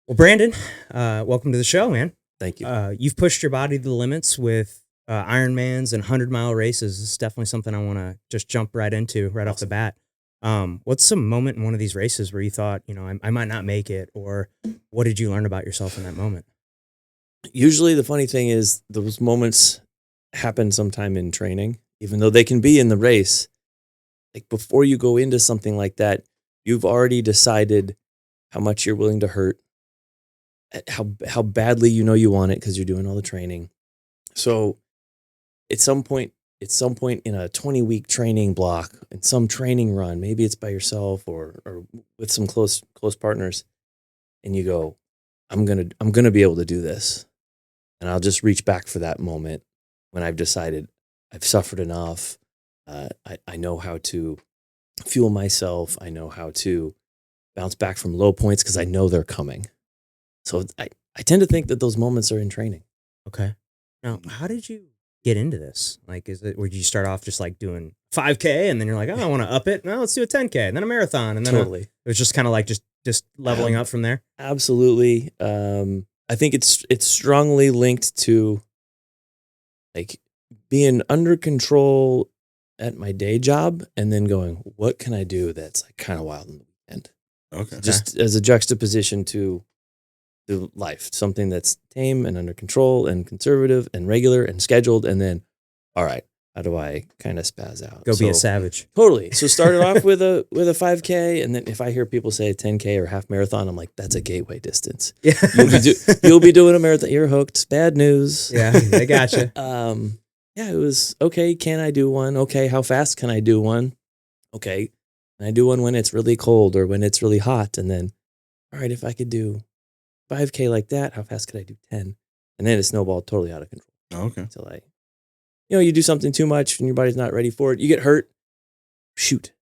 Well, Brandon, welcome to the show, man. Thank you. You've pushed your body to the limits with Ironmans and 100-mile races. It's definitely something I want to just jump right into right off the bat. What's some moment in one of these races where you thought, I might not make it, or what did you learn about yourself in that moment? Usually the funny thing is those moments happen sometime in training, even though they can be in the race. Like before you go into something like that, you've already decided how much you're willing to hurt, how badly you know you want it because you're doing all the training. So at some point in a 20-week training block, in some training run, maybe it's by yourself or with some close partners, and you go, I'm gonna be able to do this. And I'll just reach back for that moment when I've decided I've suffered enough. I know how to fuel myself. I know how to bounce back from low points because I know they're coming. So I tend to think that those moments are in training. Okay. Now, how did you get into this? Like, where you start off just like doing 5K and then you're like, oh, I want to up it. No, let's do a 10K and then a marathon. And then Totally. It was just kind of like just leveling up from there. Absolutely. I think it's strongly linked to like being under control at my day job and then going, what can I do that's like kind of wild in the weekend? Okay. Just as a juxtaposition to the life, something that's tame and under control and conservative and regular and scheduled. And then, all right, how do I kind of spaz out? Go be a savage. Totally. So started off with a 5K. And then if I hear people say 10K or half marathon, I'm like, that's a gateway distance. Yeah. You'll be doing a marathon. You're hooked. Bad news. Yeah, they got you. Yeah, it was, okay, can I do one? Okay, how fast can I do one? Okay, can I do one when it's really cold or when it's really hot? And then, all right, if I could do 5K like that, how fast could I do 10? And then it snowballed totally out of control. Okay. Until you do something too much and your body's not ready for it. You get hurt. Shoot.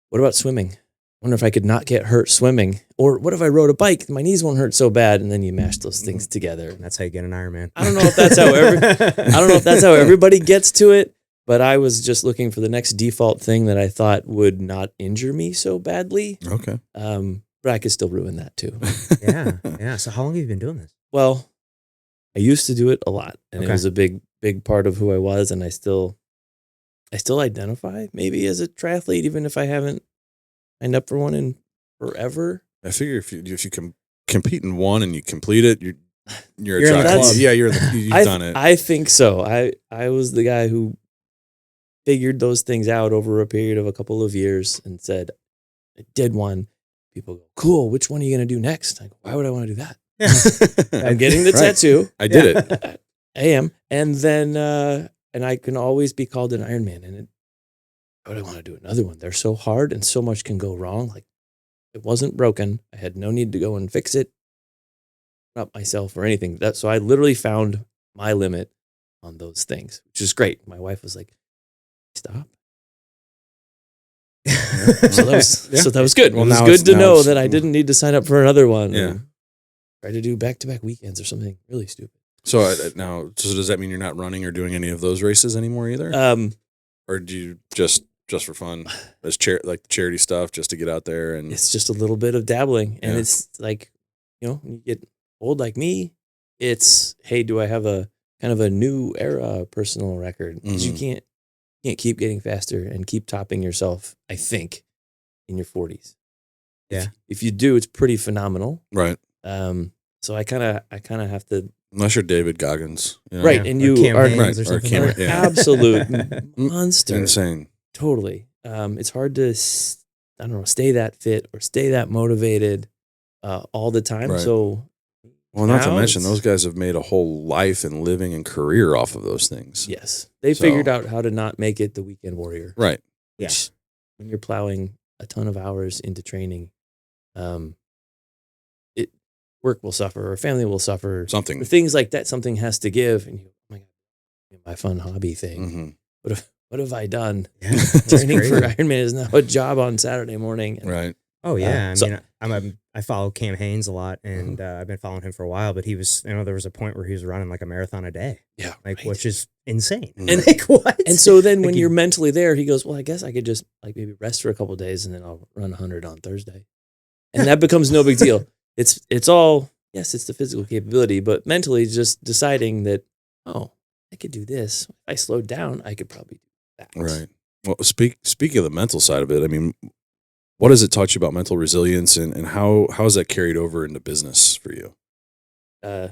What about swimming? Wonder if I could not get hurt swimming. Or what if I rode a bike? My knees won't hurt so bad. And then you mash those things together. And that's how you get an Ironman. I don't know if that's how everybody gets to it, but I was just looking for the next default thing that I thought would not injure me so badly. Okay. But I could still ruin that too. Yeah. So how long have you been doing this? Well, I used to do it a lot, and Okay. it was a big part of who I was, and I still identify maybe as a triathlete, even if I haven't signed up for one in forever. I figure if you can compete in one and you complete it, you're a You're in the triathlete. club. Yeah, you've done it. I think so. I was the guy who figured those things out over a period of a couple of years and said, I did one. People go, cool, which one are you going to do next? I go, why would I want to do that? Yeah. I'm getting the tattoo. I did it. I am. And then, and I can always be called an Ironman. And why would I want to do another one? They're so hard and so much can go wrong. Like it wasn't broken. I had no need to go and fix it up myself or anything. So I literally found my limit on those things, which is great. My wife was like, stop. So that was good. Well, It was now good to know it's- that I didn't need to sign up for another one. Yeah. Try to do back-to-back weekends or something really stupid. So so does that mean you're not running or doing any of those races anymore either? Or do you just for fun as charity stuff just to get out there and It's just a little bit of dabbling. And Yeah. it's like, when you get old like me, it's, hey, do I have a kind of a new era personal record? Because you can't keep getting faster and keep topping yourself, I think, in your 40s. Yeah. If you do, it's pretty phenomenal. right? So I kind of have to, Unless you're David Goggins, right? Yeah. And Or you Cam are Hanes right, or or something Cam- like that. yeah. absolute monster. Insane. Totally. It's hard to, stay that fit or stay that motivated all the time. Right. So, Well, not to now mention it's- those guys have made a whole life and living and career off of those things. yes, they So- figured out how to not make it the weekend warrior. Right. Yeah. Which, when you're plowing a ton of hours into training, work will suffer or family will suffer. Something. Things like that, something has to give. And you, oh my God, my fun hobby thing. Hmm. What have I done? Yeah, that's Training for crazy. Ironman is now a job on Saturday morning. And Right. Oh yeah, So- I follow Cam Hanes a lot, and I've been following him for a while. But he was, there was a point where he was running like a marathon a day, Yeah, like right. which is insane. And- like what? And so then Like when you- you're mentally there, he goes, well, I guess I could just like maybe rest for a couple of days and then I'll run 100 on Thursday. And that becomes no big deal. It's all yes, it's the physical capability, but mentally just deciding that, oh, I could do this. If I slowed down, I could probably do that. Right. Well, speaking of the mental side of it, I mean, what has it taught you about mental resilience, and how has that carried over into business for you? I,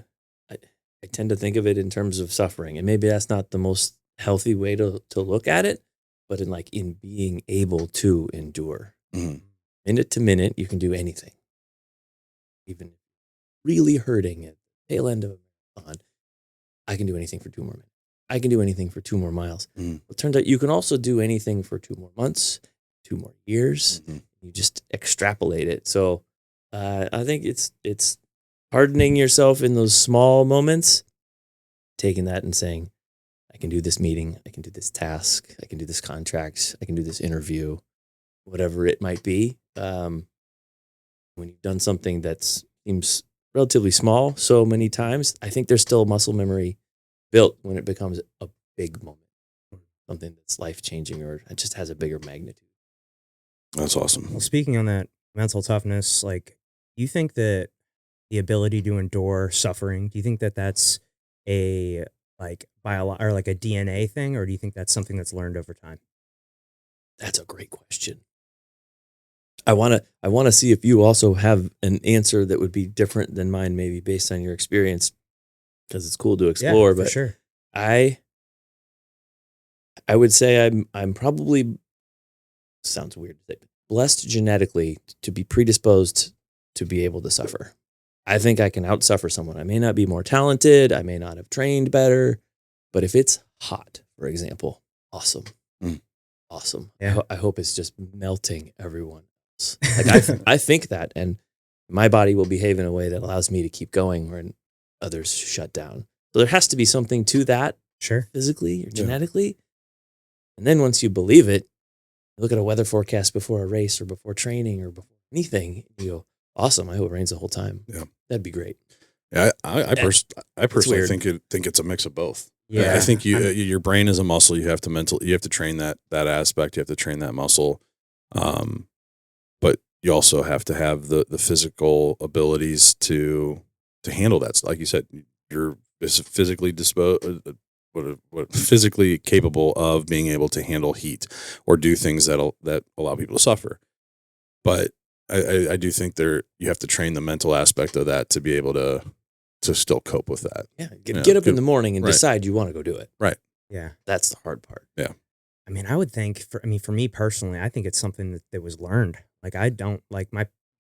I tend to think of it in terms of suffering, and maybe that's not the most healthy way to look at it, but in being able to endure. Mhm. Minute to minute, you can do anything. Even really hurting at the tail end of a marathon, I can do anything for 2 more minutes. I can do anything for 2 more miles. Mhm. It turns out you can also do anything for 2 more months, 2 more years. Mhm. You just extrapolate it. So I think it's hardening yourself in those small moments, taking that and saying, I can do this meeting, I can do this task, I can do this contract, I can do this interview, whatever it might be. When you've done something that seems relatively small so many times, I think there's still muscle memory built when it becomes a big moment, something that's life changing or it just has a bigger magnitude. That's awesome. Well, speaking on that mental toughness, like, you think that the ability to endure suffering, do you think that that's a or like a DNA thing, or do you think that's something that's learned over time? That's a great question. I want to see if you also have an answer that would be different than mine, maybe based on your experience, because it's cool to explore. Yeah, for But sure. I would say I'm probably, sounds weird to say, blessed genetically to be predisposed to be able to suffer. I think I can outsuffer someone. I may not be more talented. I may not have trained better, but if it's hot, for example, awesome, awesome. Yeah. I hope it's just melting everyone else. I think that, and my body will behave in a way that allows me to keep going when others shut down. So there has to be something to that, Sure. physically or genetically. And then once you believe it, you look at a weather forecast before a race or before training or before anything, and you go, awesome, I hope it rains the whole time. Yeah. That'd be great. Yeah, I personally weird. think it's a mix of both. Yeah. I think your brain is a muscle. You have to train that aspect. You have to train that muscle. But you also have to have the physical abilities to handle that. Like you said, you're physically physically capable of being able to handle heat or do things that allow people to suffer. But I do think you have to train the mental aspect of that to be able to still cope with that. Yeah. Get up in the morning and Right. decide you want to go do it. Right. Yeah. That's the hard part. I mean, I would think for me personally, I think it's something that was learned. Like, I don't like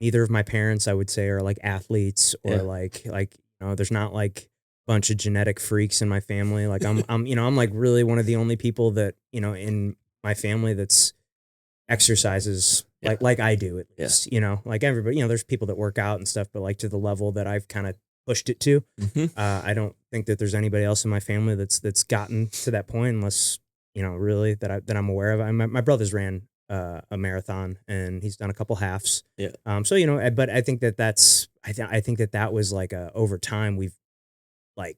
neither of my parents, I would say, are like athletes or Yeah. like, there's not like a bunch of genetic freaks in my family. Like I'm like really one of the only people that, in my family that's exercises Yeah. like I do at Yeah. least, like everybody, there's people that work out and stuff, but like to the level that I've kind of pushed it to. Mm-hmm. I don't think that there's anybody else in my family that's gotten to that point, unless really that I'm aware of. My brother's ran a marathon and he's done a couple halves. Yeah. So but I think that's I think that was like over time we've like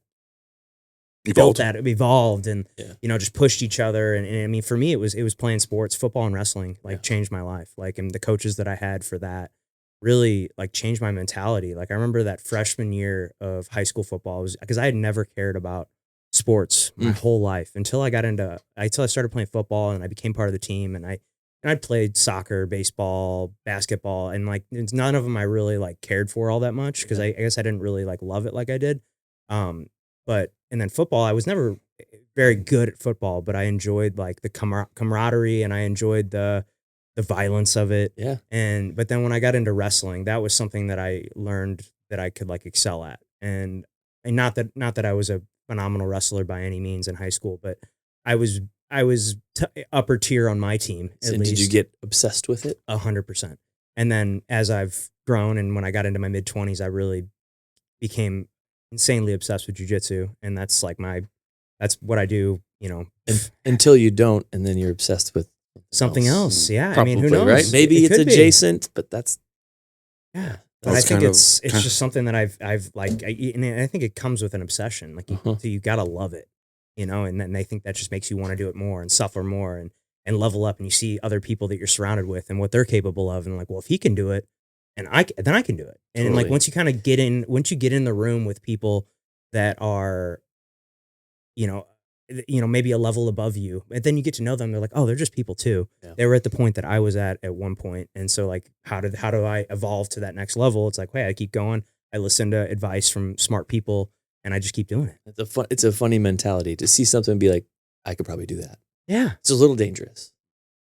built that, evolved, and just pushed each other. And I mean, for me, it was playing sports, football and wrestling, changed my life. Like, and the coaches that I had for that really like changed my mentality. Like, I remember that freshman year of high school football was because I had never cared about sports my whole life until I started playing football and I became part of the team. And I played soccer, baseball, basketball, and like none of them I really like cared for all that much because I guess I didn't really like love it like I did. And then football, I was never very good at football, but I enjoyed like the camaraderie and I enjoyed the violence of it. Yeah. But then when I got into wrestling, that was something that I learned that I could like excel at. And not that I was a phenomenal wrestler by any means in high school, but I was upper tier on my team. So did you get obsessed with it? 100%. And then as I've grown and when I got into my mid-20s, I really became insanely obsessed with jujitsu, and that's what I do. Until you don't, and then you're obsessed with something else. Yeah, probably, I mean, who knows? Right? Maybe it's adjacent, but that's yeah. But I think it's just something that I've like, and I think it comes with an obsession. Like, so you gotta love it, and then they think that just makes you want to do it more and suffer more and level up. And you see other people that you're surrounded with and what they're capable of, and like, well, if he can do it, then I can do it. And Totally. like once you get in the room with people that are, you know, maybe a level above you, and then you get to know them. They're like, oh, they're just people too. Yeah. They were at the point that I was at one point, and so like, how do I evolve to that next level? It's like, hey, I keep going. I listen to advice from smart people, and I just keep doing it. It's a funny mentality to see something and be like, I could probably do that. Yeah, It's a little dangerous.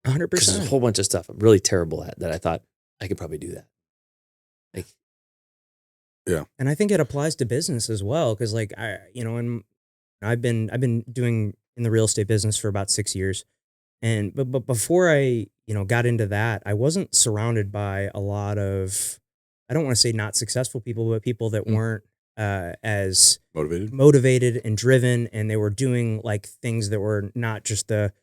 100%. There's a whole bunch of stuff I'm really terrible at that I thought I could probably do that. Like, And I think it applies to business as well, because like I've been doing in the real estate business for about 6 years, and but before I got into that, I wasn't surrounded by a lot of, I don't want to say not successful people, but people that weren't as motivated and driven, and they were doing like things that were not just the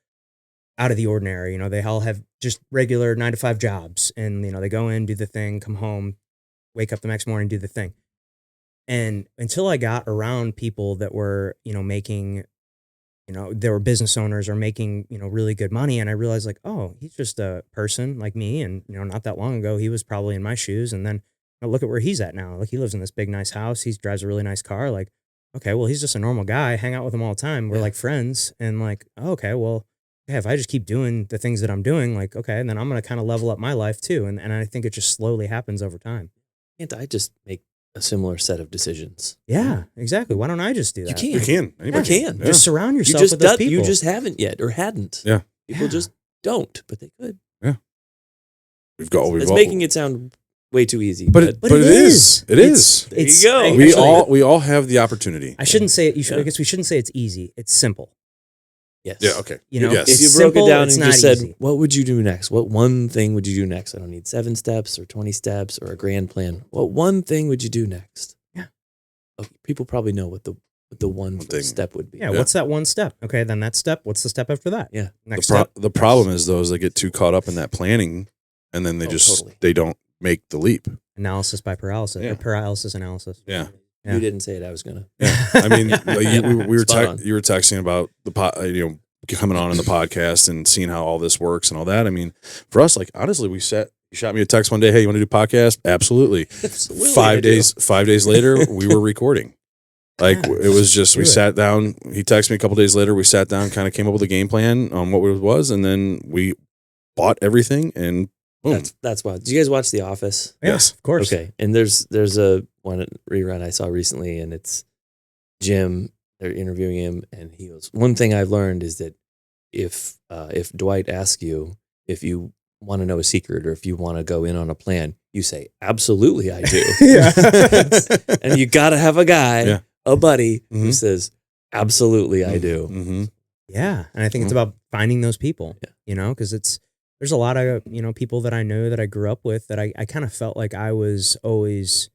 out of the ordinary. They all have just regular 9 to 5 jobs, and they go in, do the thing, come home, wake up the next morning, do the thing. And until I got around people that were, making, they were business owners or making, really good money. And I realized like, oh, he's just a person like me. And, not that long ago, he was probably in my shoes. And then look at where he's at now. Like he lives in this big, nice house. He drives a really nice car. Like, okay, well, he's just a normal guy. I hang out with him all the time. We're like friends. And like, oh, okay, well, yeah, if I just keep doing the things that I'm doing, like, okay, and then I'm going to kind of level up my life too. And I think it just slowly happens over time. can't I just make a similar set of decisions? Yeah, exactly. Why don't I just do that? You You can. Anybody can. Yeah. Just surround You yourself just with those people. you just haven't yet or hadn't. Yeah. People Yeah. just don't, but they could. We've It's making it sound way too easy. but it is. It is. There you go. Actually, We all have the opportunity. I shouldn't say it. Yeah. I guess we shouldn't say it's easy. It's simple. Yes. Yeah. Okay. Yes. If you It's broke simple, it down it's and not just said, easy. what would you do next? What one thing would you do next? I don't need 7 steps or 20 steps or a grand plan. What one thing would you do next? Yeah. Okay, people probably know what the one thing. step would be. Yeah, what's that one step? Okay, then that step. What's the step after that? Yeah. Next The step. problem is those that get too caught up in that planning, and then they Totally. they don't make the leap. Analysis by paralysis. Yeah. Or paralysis analysis. Yeah. Yeah. You didn't say it. I was gonna. Yeah. I mean, like, we were Spot on. you were texting about the coming on in the podcast and seeing how all this works and all that. I mean, for us, like honestly, you shot me a text one day. Hey, you want to do a podcast? Absolutely. Absolutely, 5 I do. days. 5 days later, we were recording. Like Yeah. it was just we Do it. sat down. He texted me a couple days later. We sat down, kind of came up with a game plan on what it was, and then we bought everything and boom. That's wild. Did you guys watch The Office? Yeah, Yes. of course. Okay, and there's a one rerun I saw recently, and it's Jim. They're interviewing him, and he goes, "One thing I've learned is that if Dwight asks you if you want to know a secret or if you want to go in on a plan, you say absolutely I do." Yeah. And you got to have a guy, Yeah. a buddy, who Mhm. says absolutely I do. Mm-hmm. Yeah, and I think it's about finding those people. Yeah. Because there's a lot of people that I know that I grew up with that I kind of felt like I was always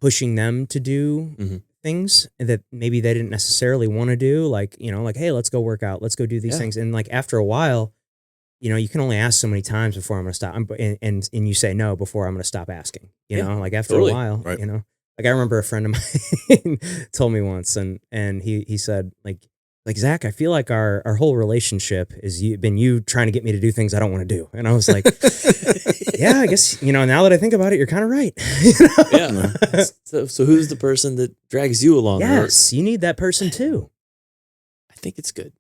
pushing them to do Mhm. things that maybe they didn't necessarily want to do, like hey, let's go work out, let's go do these Yeah. things, and like after a while, you can only ask so many times before I'm going to stop, and you say no before I'm going to stop asking. Like after totally. a while, Right. Like I remember a friend of mine told me once, and he said like Zach, I feel like our whole relationship is you trying to get me to do things I don't want to do. And I was like, yeah, I guess, now that I think about it, you're kind of right. Yeah. So who's the person that drags you along? Yes, you need that person too. I think it's good.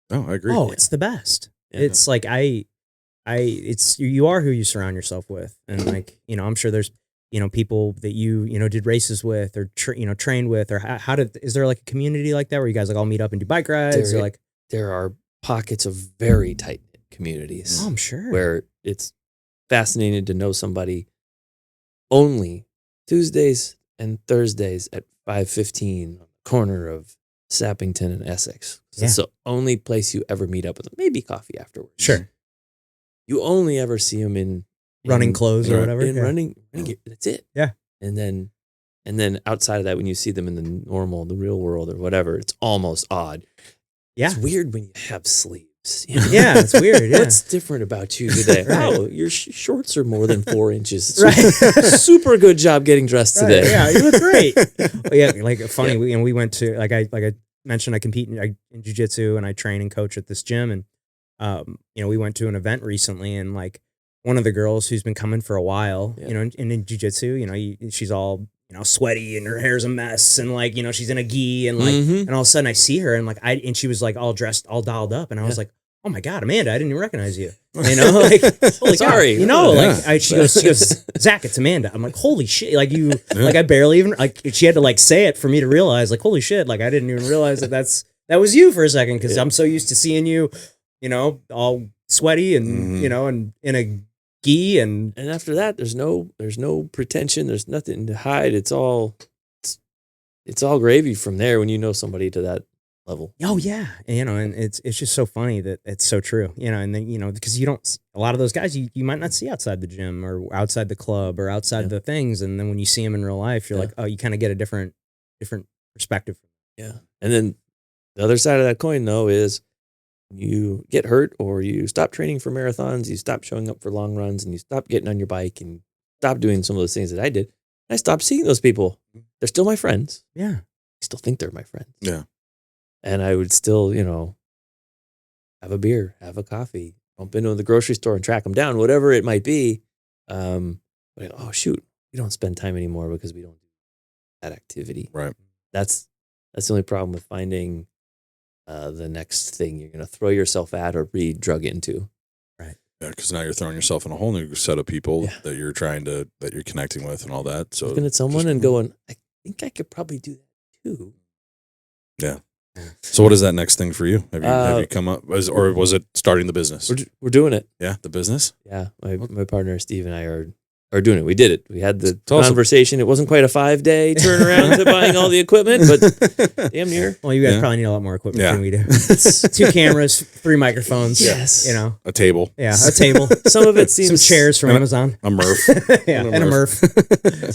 Oh, I agree. Oh, it's the best. Yeah. It's like you are who you surround yourself with. And like, I'm sure there's, people that you did races with or, trained with, or is there like a community like that where you guys like all meet up and do bike rides There- or like, There are pockets of very tight-knit communities. oh, I'm sure. where it's fascinating to know somebody only Tuesdays and Thursdays at 5:15 on the corner of Sappington and Essex. Yeah. It's the only place you ever meet up with them. Maybe coffee afterwards. Sure. You only ever see them in Running clothes or Right. whatever. In Yeah. running gear. That's it. Yeah. And then outside of that, when you see them in the real world or whatever, it's almost odd. Yeah. It's weird when you have sleeves. you know? Yeah, it's weird. Yeah. What's different about you today? Right. Oh, your shorts are more than 4 inches. Right. Super good job getting dressed Right, today. yeah, you look great. Well, yeah, like funny. We went to like I mentioned I compete in jiu-jitsu and I train and coach at this gym, and we went to an event recently, and like one of the girls who's been coming for a while, Yeah. you know, and in jujitsu, you know, she's all, you know, sweaty and her hair's a mess and like, you know, she's in a gi and like, Mhm. and all of a sudden I see her and like, and she was like all dressed, all dolled up. And I was Yeah. like, oh my God, Amanda, I didn't even recognize you. You know, like, holy cow. Sorry. You know, Yeah. like she goes, Zach, it's Amanda. I'm like, holy shit. Like like I barely even, like she had to like say it for me to realize like, holy shit. Like I didn't even realize that was you for a second. Cause I'm so used to seeing you, you know, all sweaty and, you know, and in a gi and after that, there's no pretension. There's nothing to hide. It's all gravy from there when you know somebody to that level. oh yeah, and, you know, and it's just so funny that it's so true, you know, and then you know because you don't a lot of those guys you might not see outside the gym or outside the club or outside the things, and then when you see them in real life, you're like, oh, you kind of get a different perspective. Yeah, and then the other side of that coin though is you get hurt or you stop training for marathons, you stop showing up for long runs, and you stop getting on your bike and stop doing some of those things that I did. I stopped seeing those people. They're still my friends. Yeah, I still think they're my friends. Yeah. And I would still, you know, have a beer, have a coffee, bump into the grocery store and track them down, whatever it might be. But oh shoot, we don't spend time anymore because we don't do that activity. Right. That's the only problem with finding the next thing you're going to throw yourself at or re-drug into. right. Yeah, because now you're throwing yourself in a whole new set of people that you're connecting with and all that. So Looking at someone and going, I think I could probably do that too. yeah. So what is that next thing for you? Have you come up, or was it starting the business? We're doing it. Yeah, the business. Yeah, my partner Steve and I are doing it. We did it. We had the awesome. conversation. It wasn't quite a 5-day turnaround to buying all the equipment, but damn near. Well, you guys probably need a lot more equipment Yeah. than we do. 2 cameras, 3 microphones. Yes. You know, A table. yeah, a table, Some of it some seems chairs from Amazon. A Murph. Yeah, and a Murph.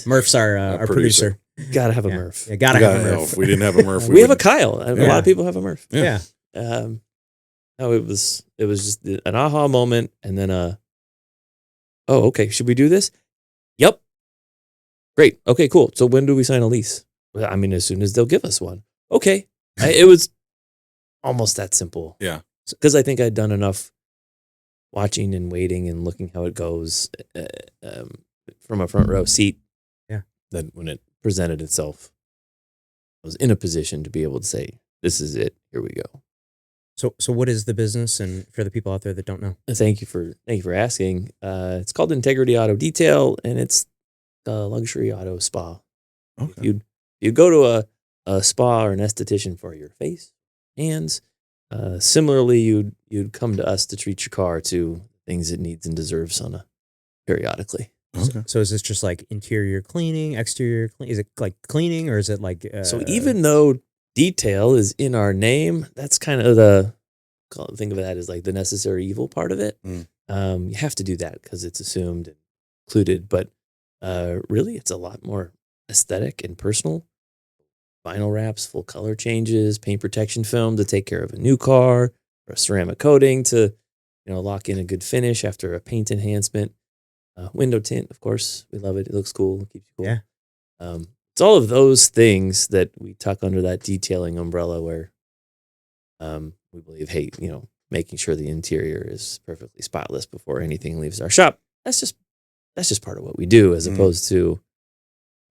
Murph's our producer. Gotta have a Yeah. Murph. Yeah, gotta have a No, Murph. if we didn't have a Murph, We have a wouldn't. Kyle. A lot of people have a Murph. Yeah. No, it was just an aha moment, and then oh, okay, should we do this? Yep. Great. Okay, cool. So when do we sign a lease? Well, I mean, as soon as they'll give us one. Okay. It was almost that simple. Yeah. Because I think I'd done enough watching and waiting and looking how it goes from a front row seat. Yeah. That when it presented itself, I was in a position to be able to say, this is it. Here we go. So what is the business? And for the people out there that don't know, Thank you for asking. It's called Integrity Auto Detail, and it's a luxury auto spa. Okay. You'd go to a spa or an esthetician for your face, hands. Similarly, you'd come to us to treat your car to things it needs and deserves periodically. Okay. so is this just like interior cleaning, exterior clean? Is it like cleaning or is it like? So even though detail is in our name, that's kind of think of that as like the necessary evil part of it. You have to do that because it's assumed and included, but really it's a lot more aesthetic and personal. Vinyl wraps, full color changes, paint protection film to take care of a new car, or a ceramic coating to lock in a good finish after a paint enhancement. Window tint, of course, we love it. It looks cool, it keeps you cool. Yeah. It's all of those things that we tuck under that detailing umbrella where we believe, hey, making sure the interior is perfectly spotless before anything leaves our shop. That's just part of what we do, as opposed to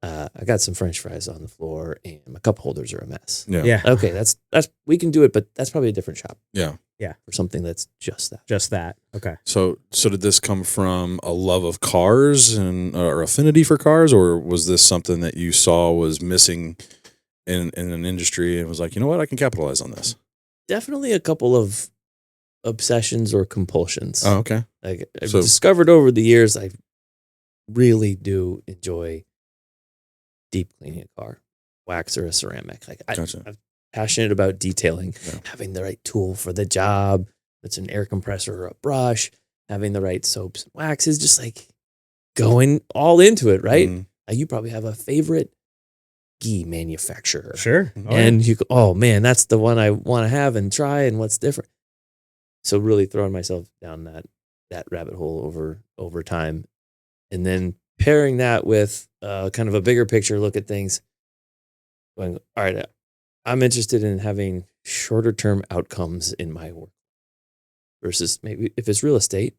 I got some French fries on the floor and my cup holders are a mess. Yeah. Okay, that's we can do it, but that's probably a different shop. Yeah. For something that's just that. Just that. Okay. So did this come from a love of cars and or affinity for cars, or was this something that you saw was missing in an industry and was like, you know what, I can capitalize on this? Definitely a couple of obsessions or compulsions. Oh, okay. Like I've So- discovered over the years, I really do enjoy deep cleaning a car, wax or a ceramic. Like Gotcha. I'm passionate about detailing, Yeah. having the right tool for the job. It's an air compressor or a brush, having the right soaps and waxes, just like going all into it, right? Mhm. You probably have a favorite gi manufacturer. Sure. Oh, And you go, oh man, that's the one I want to have and try, and what's different. So really throwing myself down that rabbit hole over time, and then pairing that with kind of a bigger picture look at things. Going, all right, I'm interested in having shorter term outcomes in my work versus maybe if it's real estate,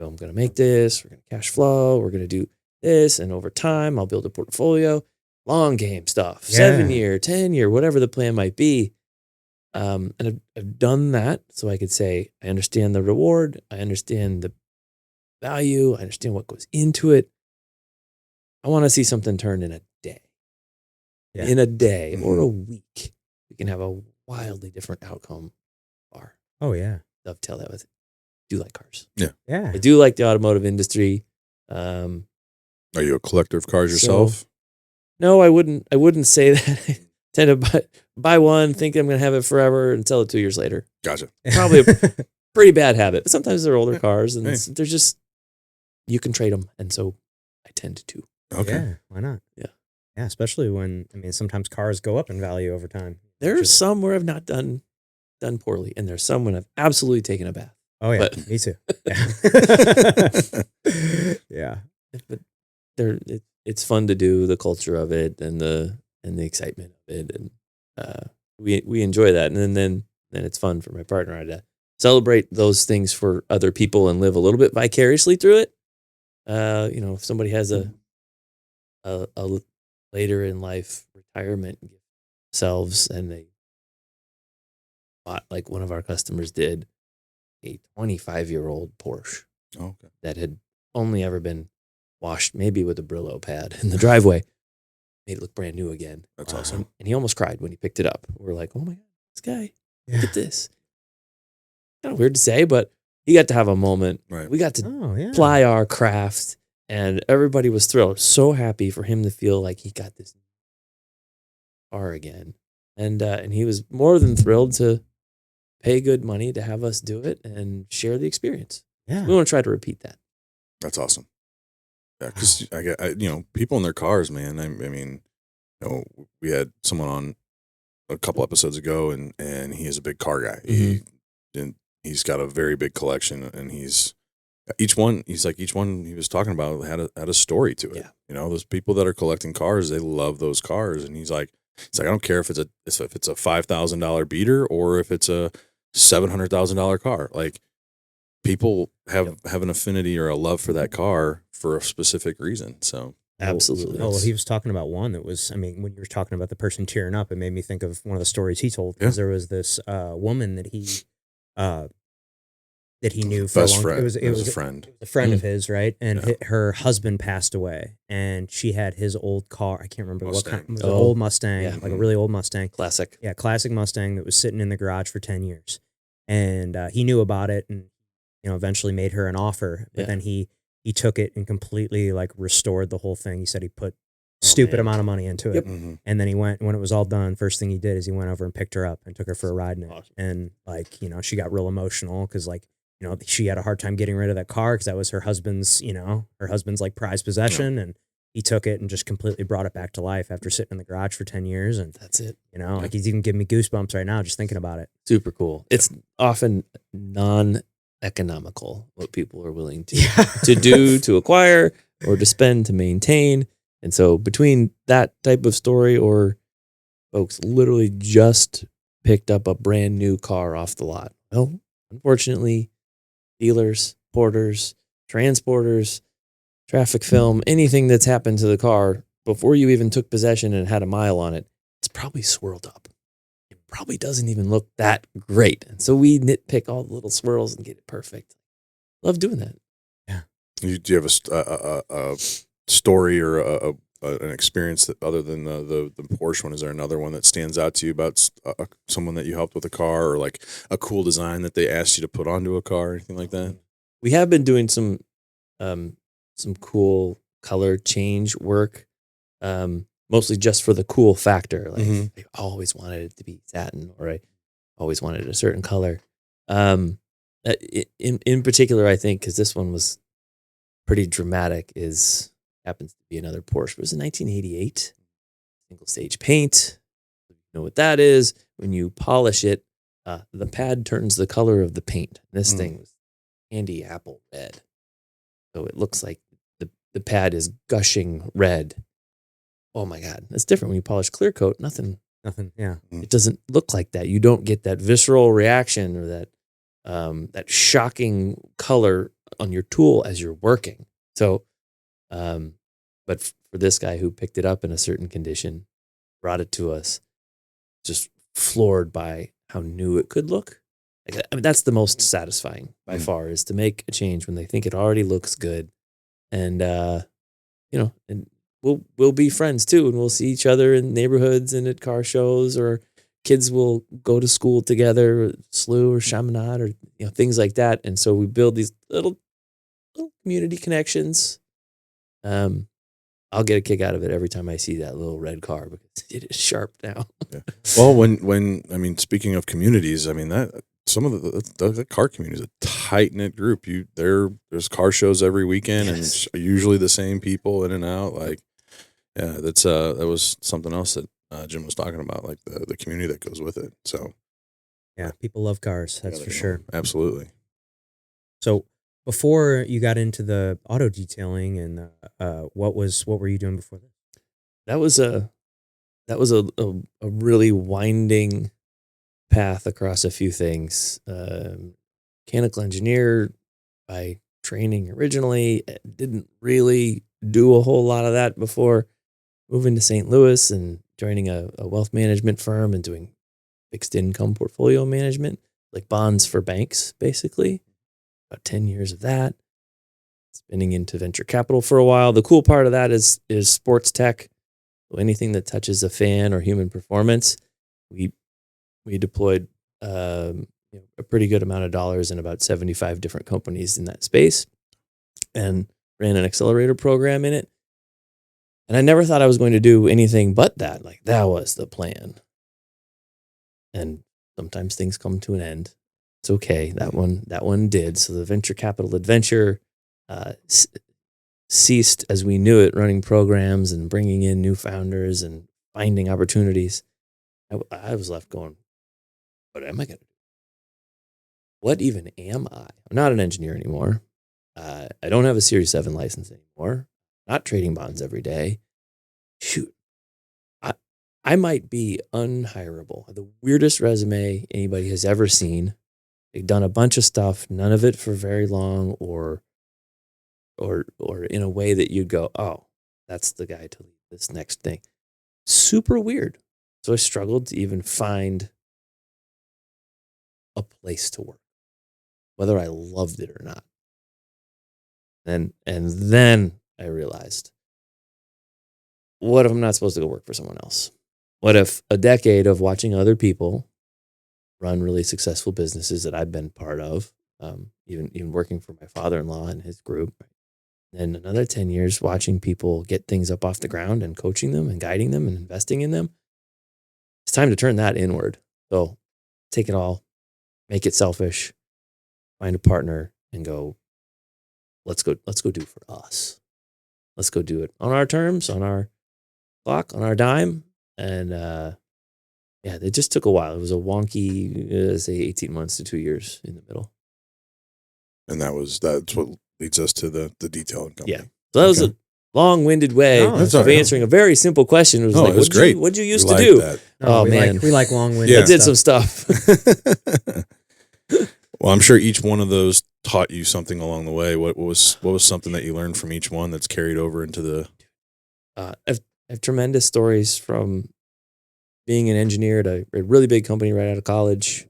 well, I'm going to make this, we're going to cash flow, we're going to do this. And over time, I'll build a portfolio, long game stuff, 7-year, 10-year, whatever the plan might be. And I've done that so I could say, I understand the reward. I understand the value. I understand what goes into it. I want to see something turn in a day. Yeah. In a day or a week, we can have a wildly different outcome. Oh yeah. Dovetail that with, I do like cars. Yeah. I do like the automotive industry. Are you a collector of cars yourself? No, I wouldn't say that. I tend to buy one, think I'm going to have it forever, and sell it 2 years later. Gotcha. Probably a pretty bad habit. But sometimes they're older cars, and they're just, you can trade them, and so I tend to. Okay. Yeah, why not? Yeah. Yeah, especially when, I mean, sometimes cars go up in value over time. There's some where I've not done poorly, and there's some when I've absolutely taken a bath. Oh yeah, But- me too. Yeah. But it's fun to do, the culture of it and the excitement of it, and we enjoy that. And then it's fun for my partner and I to celebrate those things for other people and live a little bit vicariously through it. If somebody has a later in life retirement themselves, and they bought, like one of our customers did, a 25-year-old Porsche Okay. that had only ever been washed maybe with a Brillo pad in the driveway, made it look brand new again. That's awesome. And he almost cried when he picked it up. We're like, oh my God, this guy, Yeah. look at this. Kind of weird to say, but he got to have a moment. Right. We got to Oh yeah. ply our craft, and everybody was thrilled. So happy for him to feel like he got this car again. And he was more than thrilled to pay good money to have us do it and share the experience. Yeah. We want to try to repeat that. That's awesome. Yeah, because people in their cars, man. I mean, we had someone on a couple episodes ago, and he is a big car guy. He's got a very big collection, and each one he was talking about had a story to it. Yeah. Those people that are collecting cars, they love those cars, and he's like, I don't care if it's a $5,000 beater or if it's a $700,000 car. Like, people have an affinity or a love for that car for a specific reason. So Absolutely. Well, he was talking about one that was, I mean, when you were talking about the person tearing up, it made me think of one of the stories he told. Because there was this woman that he knew for best a long friend. It was a friend. a friend of his, right? And her husband passed away, and she had his old car. I can't remember what kind. It was an old Mustang, like a really old Mustang. Classic. Yeah, classic Mustang that was sitting in the garage for 10 years. And he knew about it, and eventually made her an offer. But then he took it and completely like restored the whole thing. He said he put stupid amount of money into it. Yep. Mm-hmm. And then he went, when it was all done, first thing he did is he went over and picked her up and took her for a ride in it. Awesome. And like, she got real emotional because like, she had a hard time getting rid of that car because that was her husband's like prized possession. And he took it and just completely brought it back to life after sitting in the garage for 10 years. And That's it. like he's even giving me goosebumps right now just thinking about it. Super cool. It's often non-economical what people are willing to do, to acquire, or to spend to maintain. And so between that type of story, or folks literally just picked up a brand new car off the lot. Well, unfortunately, dealers, porters, transporters, traffic film, anything that's happened to the car before you even took possession and had a mile on it, it's probably swirled up. It probably doesn't even look that great. And so we nitpick all the little swirls and get it perfect. Love doing that. Yeah. Do you have a story or an experience that, other than the Porsche one, is there another one that stands out to you about someone that you helped with a car, or like a cool design that they asked you to put onto a car or anything like that? We have been doing some cool color change work, mostly just for the cool factor. Like I always wanted it to be satin, or I always wanted a certain color. In particular, I think, because this one was pretty dramatic, happens to be another Porsche. It was in 1988, single stage paint. You know what that is? When you polish it, the pad turns the color of the paint. This thing was candy apple red, so it looks like the pad is gushing red. Oh my God, that's different when you polish clear coat. Nothing. Yeah. It doesn't look like that. You don't get that visceral reaction or that shocking color on your tool as you're working. So, but for this guy who picked it up in a certain condition, brought it to us, just floored by how new it could look. Like, I mean, that's the most satisfying by far, is to make a change when they think it already looks good. And, and we'll be friends too. And we'll see each other in neighborhoods and at car shows, or kids will go to school together, SLU or Chaminade, or, things like that. And so we build these little community connections. I'll get a kick out of it every time I see that little red car, because it is sharp now. Yeah. Well, when speaking of communities, that some of the car community is a tight knit group. There's car shows every weekend, Yes. and usually the same people in and out. Like, yeah, that was something else that Jim was talking about, like the community that goes with it. So, Yeah, people love cars. That's for sure. Absolutely. So before you got into the auto detailing, and what were you doing before that? That was a really winding path across a few things. Mechanical engineer by training originally. Didn't really do a whole lot of that before moving to St. Louis and joining a wealth management firm and doing fixed income portfolio management, like bonds for banks, basically. About 10 years of that. Spinning into venture capital for a while. The cool part of that is sports tech. So anything that touches a fan or human performance, we deployed a pretty good amount of dollars in about 75 different companies in that space, and ran an accelerator program in it. And I never thought I was going to do anything but that. Like, that was the plan. And sometimes things come to an end. It's okay. That one did. So the venture capital adventure ceased as we knew it, running programs and bringing in new founders and finding opportunities. I was left going, what am I going to do? What even am I? I'm not an engineer anymore. I don't have a Series 7 license anymore. Not trading bonds every day. Shoot. I might be unhireable. The weirdest resume anybody has ever seen. They've done a bunch of stuff, none of it for very long, or in a way that you'd go, oh, that's the guy to lead this next thing. Super weird. So I struggled to even find a place to work, whether I loved it or not. And then I realized, what if I'm not supposed to go work for someone else? What if a decade of watching other people run really successful businesses that I've been part of, even working for my father-in-law and his group, and another 10 years watching people get things up off the ground and coaching them and guiding them and investing in them, it's time to turn that inward. So take it all, make it selfish, find a partner, and go, let's go do it for us. Let's go do it on our terms, on our clock, on our dime. And it just took a while. It was a wonky, say 18 months to 2 years in the middle. And that's what leads us to the detailing company. Yeah. So that was a long-winded way of answering a very simple question. It was it was great. What'd you used to do? That. We like long-winded. I did some stuff. Well, I'm sure each one of those taught you something along the way. What was something that you learned from each one that's carried over into the? I have tremendous stories from being an engineer at a really big company right out of college.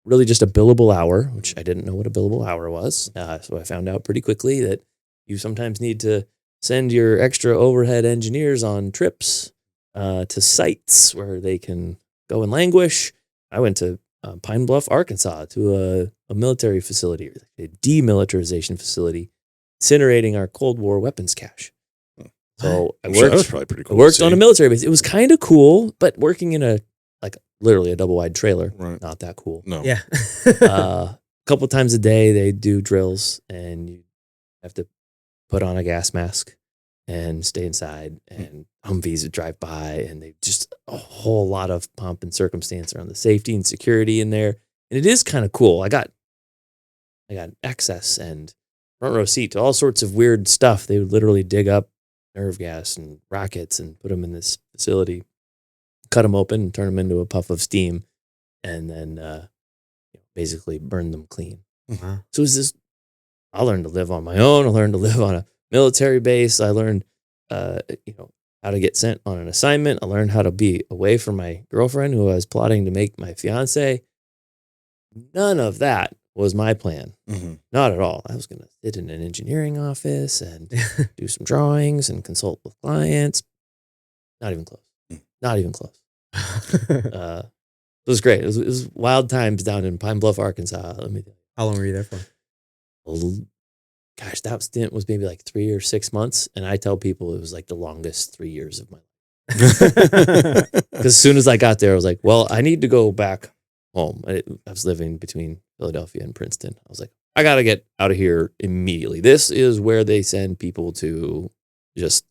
Really just a billable hour, which I didn't know what a billable hour was. So I found out pretty quickly that you sometimes need to send your extra overhead engineers on trips to sites where they can go and languish. I went to Pine Bluff, Arkansas, to a military facility, a demilitarization facility, incinerating our Cold War weapons cache. So I worked. Sure, that was probably pretty cool. I worked on a military base. It was kind of cool, but working in literally a double wide trailer, not that cool. No. Yeah. A couple times a day they do drills, and you have to put on a gas mask and stay inside, and Humvees would drive by, and they just a whole lot of pomp and circumstance around the safety and security in there. And it is kind of cool. I got access and front row seat to all sorts of weird stuff. They would literally dig up nerve gas and rockets and put them in this facility, cut them open and turn them into a puff of steam, and then basically burn them clean. Wow. So it was this I learned to live on my own. I learned to live on a military base. I learned, how to get sent on an assignment. I learned how to be away from my girlfriend who I was plotting to make my fiance. None of that was my plan. Mm-hmm. Not at all. I was going to sit in an engineering office and do some drawings and consult with clients. Not even close. Not even close. It was great. It was wild times down in Pine Bluff, Arkansas. Let me tell you. How long were you there for? Gosh, that stint was maybe like 3 or 6 months. And I tell people it was like the longest 3 years of my life. Because as soon as I got there, I was like, well, I need to go back home. I was living between Philadelphia and Princeton. I was like, I got to get out of here immediately. This is where they send people to just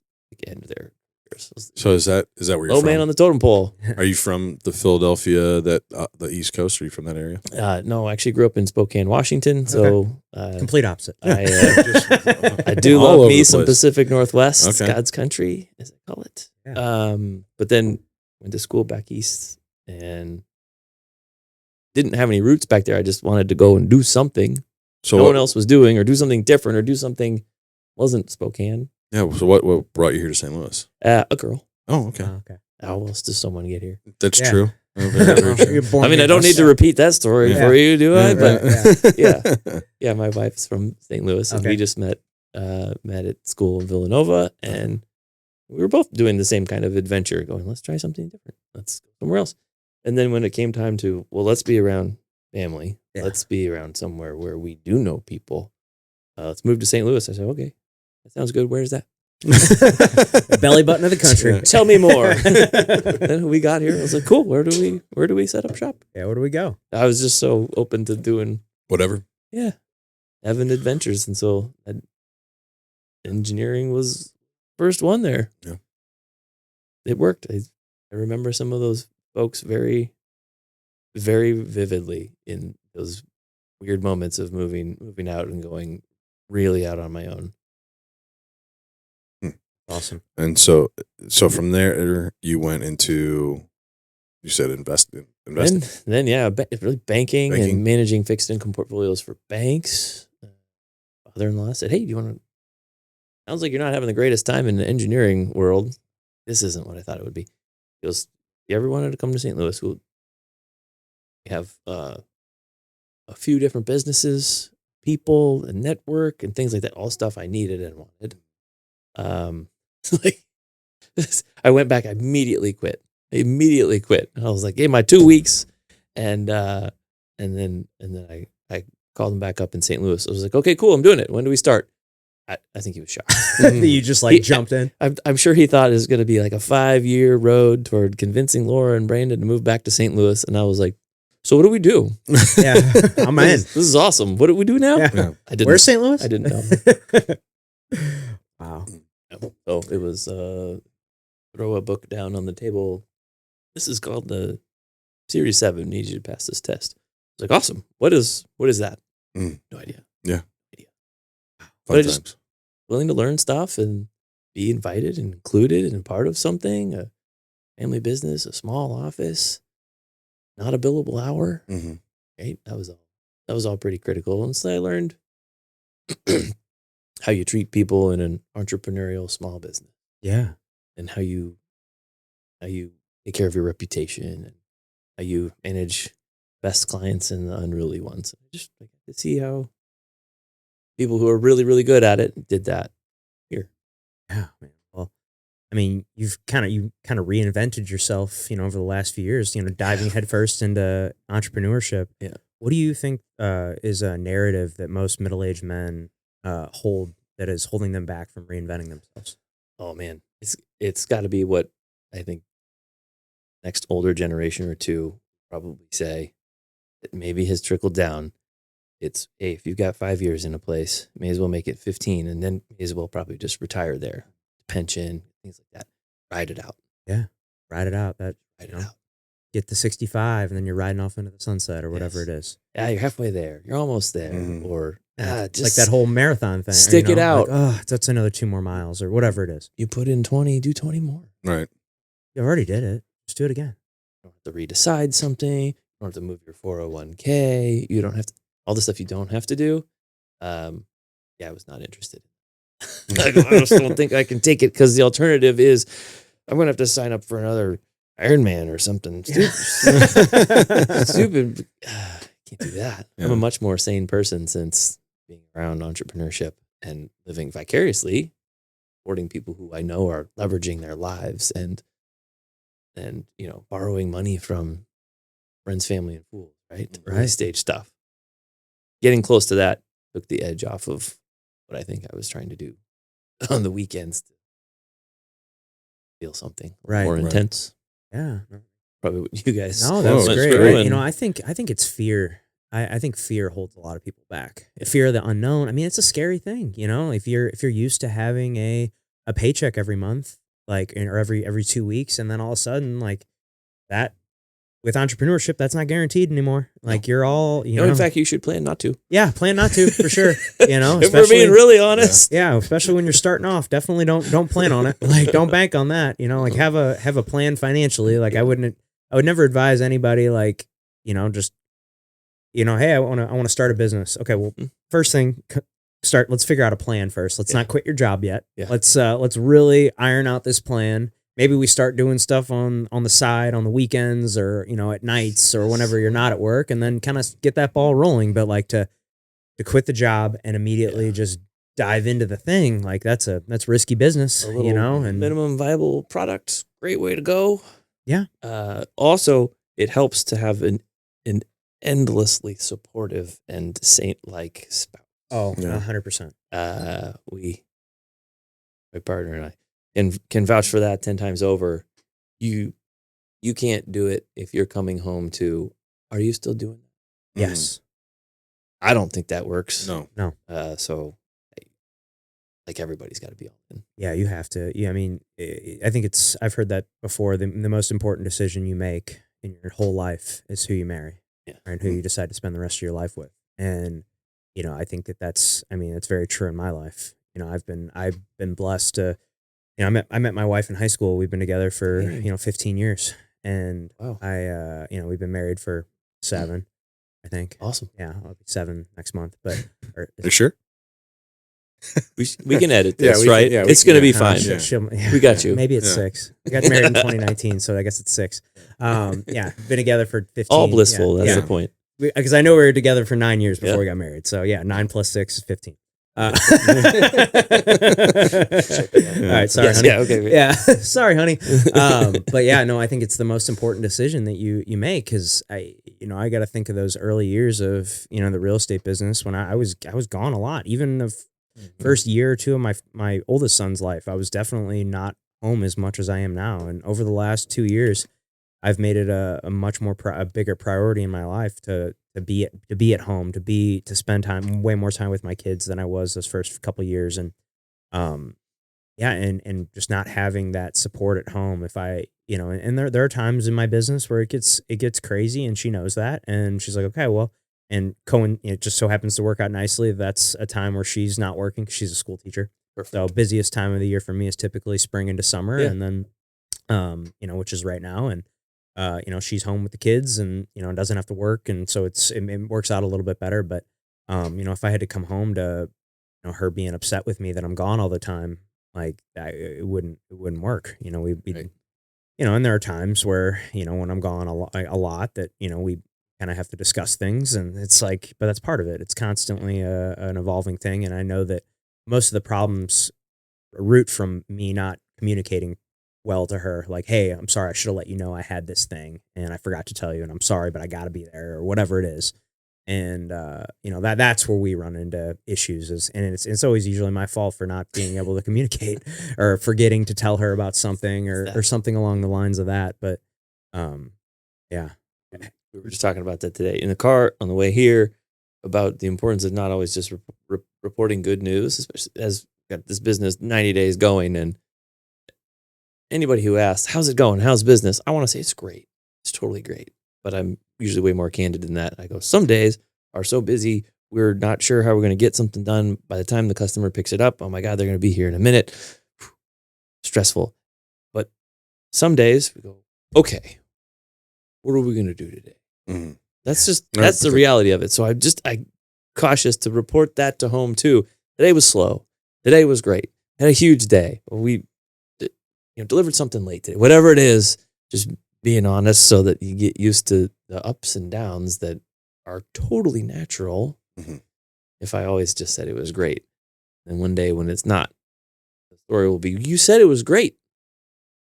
end their careers. So is that where you're Low from? man on the totem pole. Are you from the Philadelphia, the East Coast? Are you from that area? No, I actually grew up in Spokane, Washington. So Complete opposite. I do All over love me the some place. Pacific Northwest. It's Okay. God's country, as I call it. Yeah. But then went to school back east and didn't have any roots back there. I just wanted to go and do something So no what, one else was doing, or do something different, or do something wasn't Spokane. Yeah. So what brought you here to St. Louis? A girl. Oh, okay. Okay. How else does someone get here? That's Yeah. true. Oh, very, very true. You're born I mean, here, I don't Gus. need to repeat that story Yeah. for you, do I? But Right, yeah, my wife's from St. Louis, and Okay. we just met at school in Villanove, and we were both doing the same kind of adventure, going, let's try something different. Let's go somewhere else. And then when it came time to, well, let's be around family. Yeah. Let's be around somewhere where we do know people. Let's move to St. Louis. I said, okay, that sounds good. Where's that? Belly button of the country. Tell me more. Then we got here. I was like, cool. Where do we set up shop? Yeah, where do we go? I was just so open to doing, Whatever. having adventures. And so engineering was first one there. Yeah. It worked. I remember some of those folks very, very vividly in those weird moments of moving out and going really out on my own. Awesome. And so from there you went into, you said investing. Then yeah, really banking Banking. and managing fixed income portfolios for banks. Father-in-law said, hey, do you want to, sounds like you're not having the greatest time in the engineering world. This isn't what I thought it would be. He goes, you ever wanted to come to St. Louis? We have a few different businesses, people, and network, and things like that. All stuff I needed and wanted. I went back. I immediately quit. I was like, hey, my 2 weeks, and then I called him back up in St. Louis. I was like, okay, cool, I'm doing it. When do we start? I think he was shocked. You just like jumped in. I'm sure he thought it was going to be like a 5-year road toward convincing Laura and Brandon to move back to St. Louis. And I was like, so what do we do? Yeah, I'm in. This is awesome. What do we do now? Yeah. I didn't. Where's St. Louis? I didn't know. Wow. So it was throw a book down on the table. This is called the Series 7. Need you to pass this test. I was like, awesome. What is that? Mm. No idea. Fun I just- times. Willing to learn stuff and be invited and included and part of something, a family business, a small office, not a billable hour. Mm-hmm. Right? That was all pretty critical. And so I learned how you treat people in an entrepreneurial small business Yeah. and how you take care of your reputation and how you manage best clients and the unruly ones. I just like to see how people who are really, really good at it did that here. Yeah, man. Well, I mean, you kind of reinvented yourself, over the last few years, diving headfirst into entrepreneurship. Yeah. What do you think is a narrative that most middle-aged men hold that is holding them back from reinventing themselves? Oh man, it's got to be what I think next older generation or two probably say that maybe has trickled down. It's, hey, if you've got 5 years in a place, may as well make it 15, and then may as well probably just retire there, pension, things like that. Ride it out. Ride it out. Ride it out. Get to 65, and then you're riding off into the sunset or whatever it is. Yeah, you're halfway there. You're almost there. Mhm. Or It's just like that whole marathon thing. stick it out. Like, oh, that's another 2 more miles or whatever it is. You put in 20, do 20 more. Right. You already did it. Just do it again. You don't have to redecide something. You don't have to move your 401k. You don't have to, all the stuff you don't have to do. I was not interested. I just don't think I can take it because the alternative is I'm going to have to sign up for another Ironman or something. Stupid. Can't do that. Yeah. I'm a much more sane person since being around entrepreneurship and living vicariously, supporting people who I know are leveraging their lives and borrowing money from friends, family, and fools, right? Early stage stuff. Getting close to that took the edge off of what I think I was trying to do on the weekends to feel something more intense. Yeah. Probably what you guys. No, that was went great. through. I think it's fear. I think fear holds a lot of people back. Fear of the unknown. I mean, it's a scary thing. If you're used to having a paycheck every month, or every 2 weeks, and then all of a sudden, that with entrepreneurship, that's not guaranteed anymore. You're all in fact, you should plan not to. Yeah, plan not to for sure. If we're being really honest. Yeah, especially when you're starting off, definitely don't plan on it. Don't bank on that. Have a plan financially. I would never advise anybody just hey, I want to start a business. Okay, well, first thing, let's figure out a plan first. Let's not quit your job yet. Yeah. Let's really iron out this plan. Maybe we start doing stuff on the side on the weekends or at nights or whenever you're not at work, and then kind of get that ball rolling. But to quit the job and immediately just dive into the thing, that's risky business. And minimum viable product, great way to go. Yeah. Also, it helps to have an endlessly supportive and saint-like spouse. Oh, 100%. My partner and I, can vouch for that 10 times over. You can't do it if you're coming home to, are you still doing that? Yes. I don't think that works. No. So everybody's got to be all in. Yeah, you have to. Yeah, I mean, I think I've heard that before. The most important decision you make in your whole life is who you marry. Yeah. And who you decide to spend the rest of your life with. And, I think it's very true in my life. I've been blessed to, I met my wife in high school. We've been together for, 15 years. And wow. we've been married for 7, I think. Awesome. Yeah, I'll be 7 next month. But Are you sure? We can edit this, right? It's going to be fine. We got you. Maybe it's 6. We got married in 2019, so I guess it's 6. Been together for 15. All blissful. That's the point. Because I know we were together for 9 years before we got married. So 9 plus 6 is 15. All right, sorry, honey. Yeah, okay. Yeah, sorry, honey. But I think it's the most important decision that you make because I got to think of those early years of the real estate business when I was gone a lot. Even the first year or two of my oldest son's life, I was definitely not home as much as I am now. And over the last 2 years, I've made it a much more a bigger priority in my life to be at home, to spend way more time with my kids than I was those first couple of years, and and just not having that support at home. If I and there are times in my business where it gets crazy, and she knows that, and she's like, okay, well, and Cohen, it just so happens to work out nicely. That's a time where she's not working because she's a school teacher. Perfect. So busiest time of the year for me is typically spring into summer, and then which is right now, and she's home with the kids and, doesn't have to work. And so it works out a little bit better. But, if I had to come home to, her being upset with me that I'm gone all the time, it wouldn't work. We'd be, right. And there are times where, when I'm gone a lot that, we kind of have to discuss things, and it's but that's part of it. It's constantly an evolving thing. And I know that most of the problems root from me not communicating well to her, hey, I'm sorry, I should have let you know I had this thing and I forgot to tell you, and I'm sorry, but I got to be there, or whatever it is. And that's where we run into issues, and it's always usually my fault for not being able to communicate or forgetting to tell her about something or something along the lines of that. But we were just talking about that today in the car on the way here, about the importance of not always just reporting good news, especially as we've got this business 90 days going. And anybody who asks, how's it going? How's business? I want to say it's great. It's totally great. But I'm usually way more candid than that. I go, some days are so busy, we're not sure how we're going to get something done by the time the customer picks it up. Oh my God, they're going to be here in a minute. Stressful. But some days we go, okay, what are we going to do today? Mm-hmm. That's the reality of it. So I cautious to report that to home too. Today was slow. Today was great. Had a huge day. We delivered something late today. Whatever it is, just being honest so that you get used to the ups and downs that are totally natural. Mhm. If I always just said it was great, and one day when it's not, the story will be, you said it was great.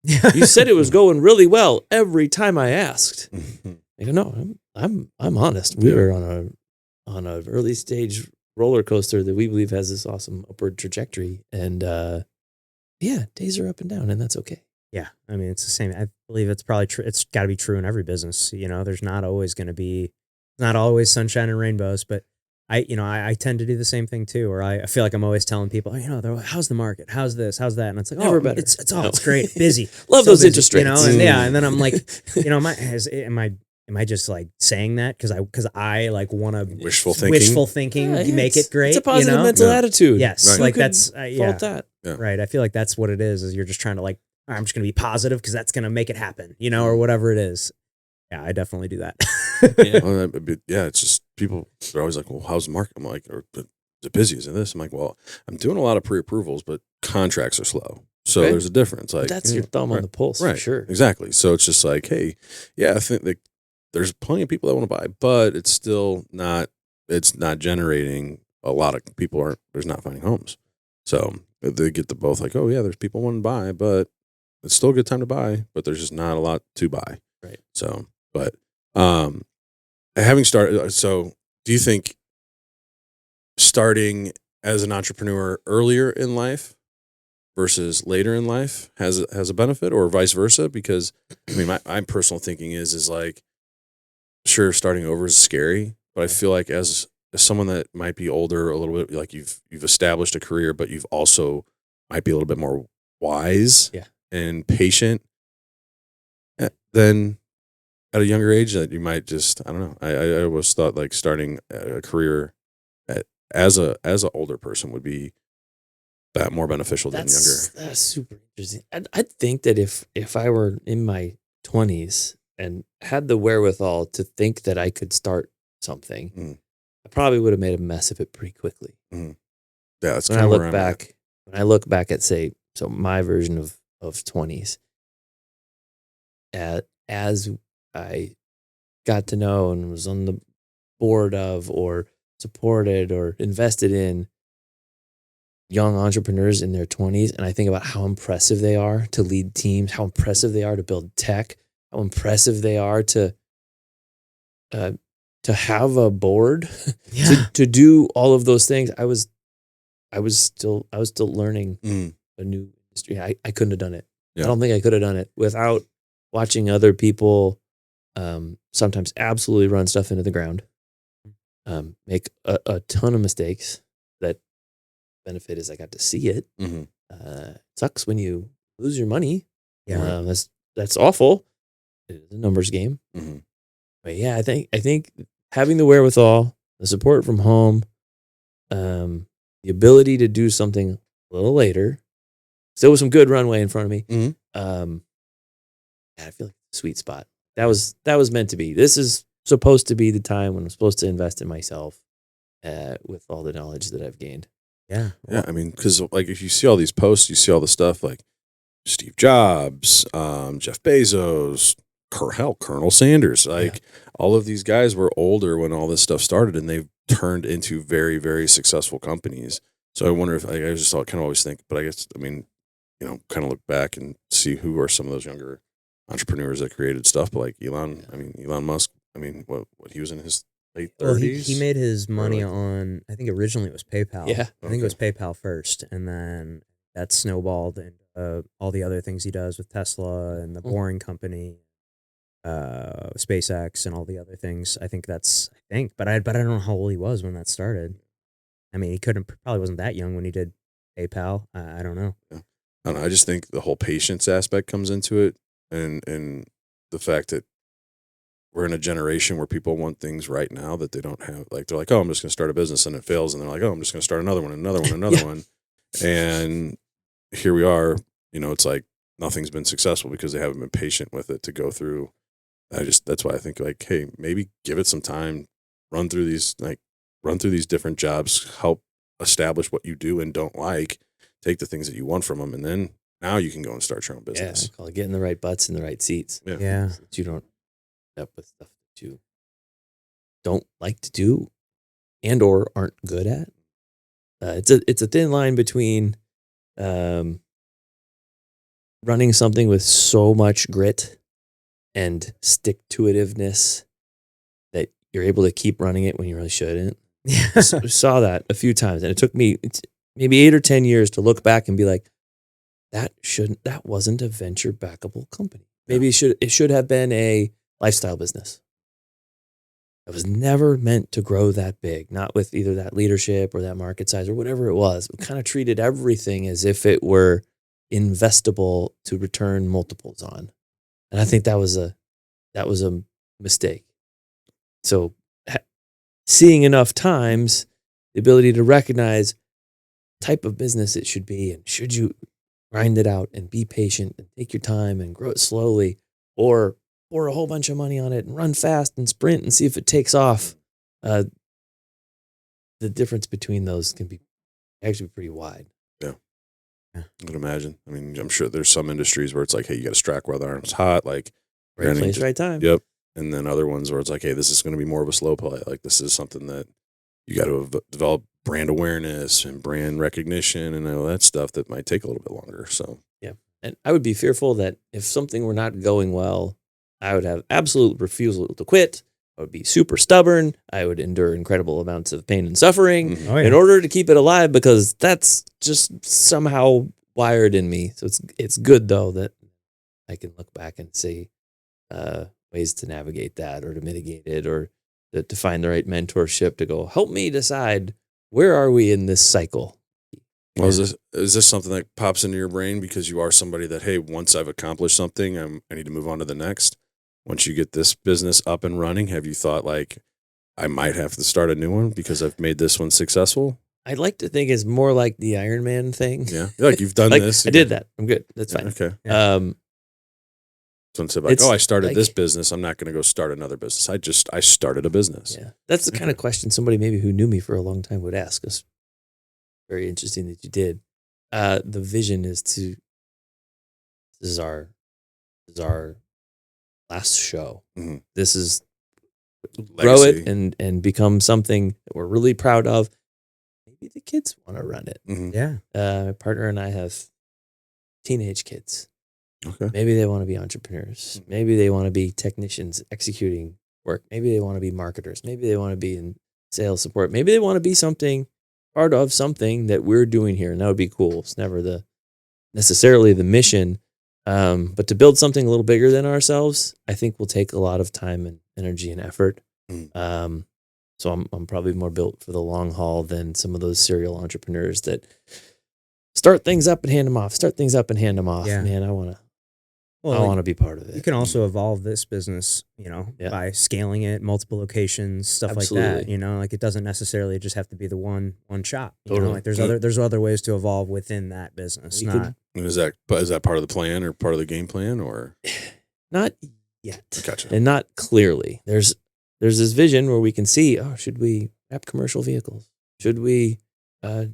You said it was going really well every time I asked. I go, no, I'm honest. We were on a early stage roller coaster that we believe has this awesome upward trajectory, and days are up and down, and that's okay. Yeah, I mean, it's the same. I believe it's probably true. It's got to be true in every business. There's not always going to be, not always sunshine and rainbows, but I tend to do the same thing too, where I feel like I'm always telling people, how's the market? How's this? How's that? And it's like, Never better. It's great. Busy. Love So those busy, interest rates. and then I'm like, am I just like saying that because I like want to Wishful thinking. make it great? It's a positive mental attitude. Yes, Right. like Who could that's fault that. Yeah. right. I feel like that's what it is you're just trying to like, "All right, I'm just going to be positive because that's going to make it happen, or whatever it is. Yeah, I definitely do that. Yeah. Well, it's just people are always like, well, how's the market? I'm like, or is it busy? Is it this? I'm like, well, I'm doing a lot of pre-approvals, but contracts are slow. So Okay. there's a difference. But Like that's your thumb on the pulse, right, for sure. Exactly. So it's just like, hey, yeah, I think that there's plenty of people that want to buy, but it's still not. It's not generating a lot of people. There's not finding homes. So they get the both like, oh yeah, there's people wanting to buy, but it's still a good time to buy, but there's just not a lot to buy. Right. So, but having started, so do you think starting as an entrepreneur earlier in life versus later in life has a benefit, or vice versa? Because I mean, my personal thinking is like, sure, starting over is scary, but I feel like as someone that might be older a little bit, like you've established a career, but you've also might be a little bit more wise and patient than at a younger age, that you might just, I don't know. I always thought like starting a career as a older person would be that more beneficial than younger. That's super interesting. I'd think that if I were in my 20s and had the wherewithal to think that I could start something, I probably would have made a mess of it pretty quickly. Yeah, that's when kind I of look back. When I look back at, say, so my version of 20s, as I got to know and was on the board of, or supported or invested in young entrepreneurs in their 20s, and I think about how impressive they are to lead teams, how impressive they are to build tech, how impressive they are to have a board, to do all of those things. I was still learning a new industry. I couldn't have done it. Yeah. I don't think I could have done it without watching other people sometimes absolutely run stuff into the ground, make a ton of mistakes. That benefit is I got to see it. Sucks when you lose your money. Yeah. That's awful. It's a numbers game. But yeah, I think having the wherewithal, the support from home, the ability to do something a little later, still with some good runway in front of me. I feel like a sweet spot. That was meant to be. This is supposed to be the time when I'm supposed to invest in myself, with all the knowledge that I've gained. Yeah. Yeah, I mean, because like if you see all these posts, you see all the stuff like Steve Jobs, Jeff Bezos, Colonel Sanders, like all of these guys were older when all this stuff started, and they've turned into very, very successful companies. So I wonder if I just kind of always think, but I guess, I mean, kind of look back and see who are some of those younger entrepreneurs that created stuff, but like Elon Musk, what he was in his late 30s. Well, he made his money on, I think originally it was PayPal. Yeah. I think it was PayPal first, and then that snowballed into all the other things he does with Tesla and the Boring Company, SpaceX, and all the other things. I think, but I don't know how old he was when that started. I mean, he probably wasn't that young when he did PayPal. I don't know. Yeah. I don't know. I just think the whole patience aspect comes into it, and the fact that we're in a generation where people want things right now that they don't have. Like they're like, oh, I'm just going to start a business, and it fails, and they're like, oh, I'm just going to start another one, another one, and here we are. It's like nothing's been successful because they haven't been patient with it to go through. That's why I think like, hey, maybe give it some time, run through these different jobs, help establish what you do and don't like, take the things that you want from them, and then now you can go and start your own business. I call it getting the right butts in the right seats. Yeah. So that you don't end up with stuff that you don't like to do and or aren't good at. It's a thin line between running something with so much grit and stick-to-itiveness that you're able to keep running it when you really shouldn't. Yeah. Saw that a few times, and it took me maybe 8 or 10 years to look back and be like, that wasn't a venture backable company. Maybe it should have been a lifestyle business. It was never meant to grow that big, not with either that leadership or that market size or whatever it was. We kind of treated everything as if it were investable to return multiples on. And I think that was a mistake. So seeing enough times, the ability to recognize type of business it should be, and should you grind it out and be patient and take your time and grow it slowly, or pour a whole bunch of money on it and run fast and sprint and see if it takes off. The difference between those can be actually pretty wide. Yeah. I can imagine. I mean, I'm sure there's some industries where it's like, hey, you got to strike while the iron's hot, like Right place, right time. Yep. And then other ones where it's like, hey, this is going to be more of a slow play. Like, this is something that you got to develop brand awareness and brand recognition and all that stuff that might take a little bit longer. So, yeah. And I would be fearful that if something were not going well, I would have absolute refusal to quit. I would be super stubborn. I would endure incredible amounts of pain and suffering in order to keep it alive, because that's just somehow wired in me. So it's good, though, that I can look back and see ways to navigate that or to mitigate it, or to find the right mentorship to go, help me decide, where are we in this cycle? Well, is this something that pops into your brain because you are somebody that, hey, once I've accomplished something, I need to move on to the next? Once you get this business up and running, have you thought, like, I might have to start a new one because I've made this one successful? I'd like to think it's more like the Iron Man thing. Yeah. Like, you've done like, this. I did that. I'm good. That's fine. Okay. Yeah. So instead of like, I started this business, I'm not going to go start another business. I started a business. Yeah. That's the kind of question somebody maybe who knew me for a long time would ask us. Very interesting that you did. The vision is this is our last show. Mm-hmm. This is Legacy. grow it and become something that we're really proud of. Maybe the kids want to run it. Mm-hmm. Yeah. My partner and I have teenage kids. Okay. Maybe they want to be entrepreneurs. Maybe they want to be technicians executing work. Maybe they want to be marketers. Maybe they want to be in sales support. Maybe they want to be part of something that we're doing here, and that would be cool. It's never necessarily the mission, but to build something a little bigger than ourselves, I think will take a lot of time and energy and effort. So I'm probably more built for the long haul than some of those serial entrepreneurs that start things up and hand them off. Yeah. Man, I want to be part of it. You can also evolve this business, by scaling it, multiple locations, stuff Absolutely. like that. Like, it doesn't necessarily just have to be the one shop. Totally. Like there's other ways to evolve within that business. And is that part of the plan or part of the game plan, or not yet? Gotcha. And not clearly. There's this vision where we can see, should we wrap commercial vehicles? Should we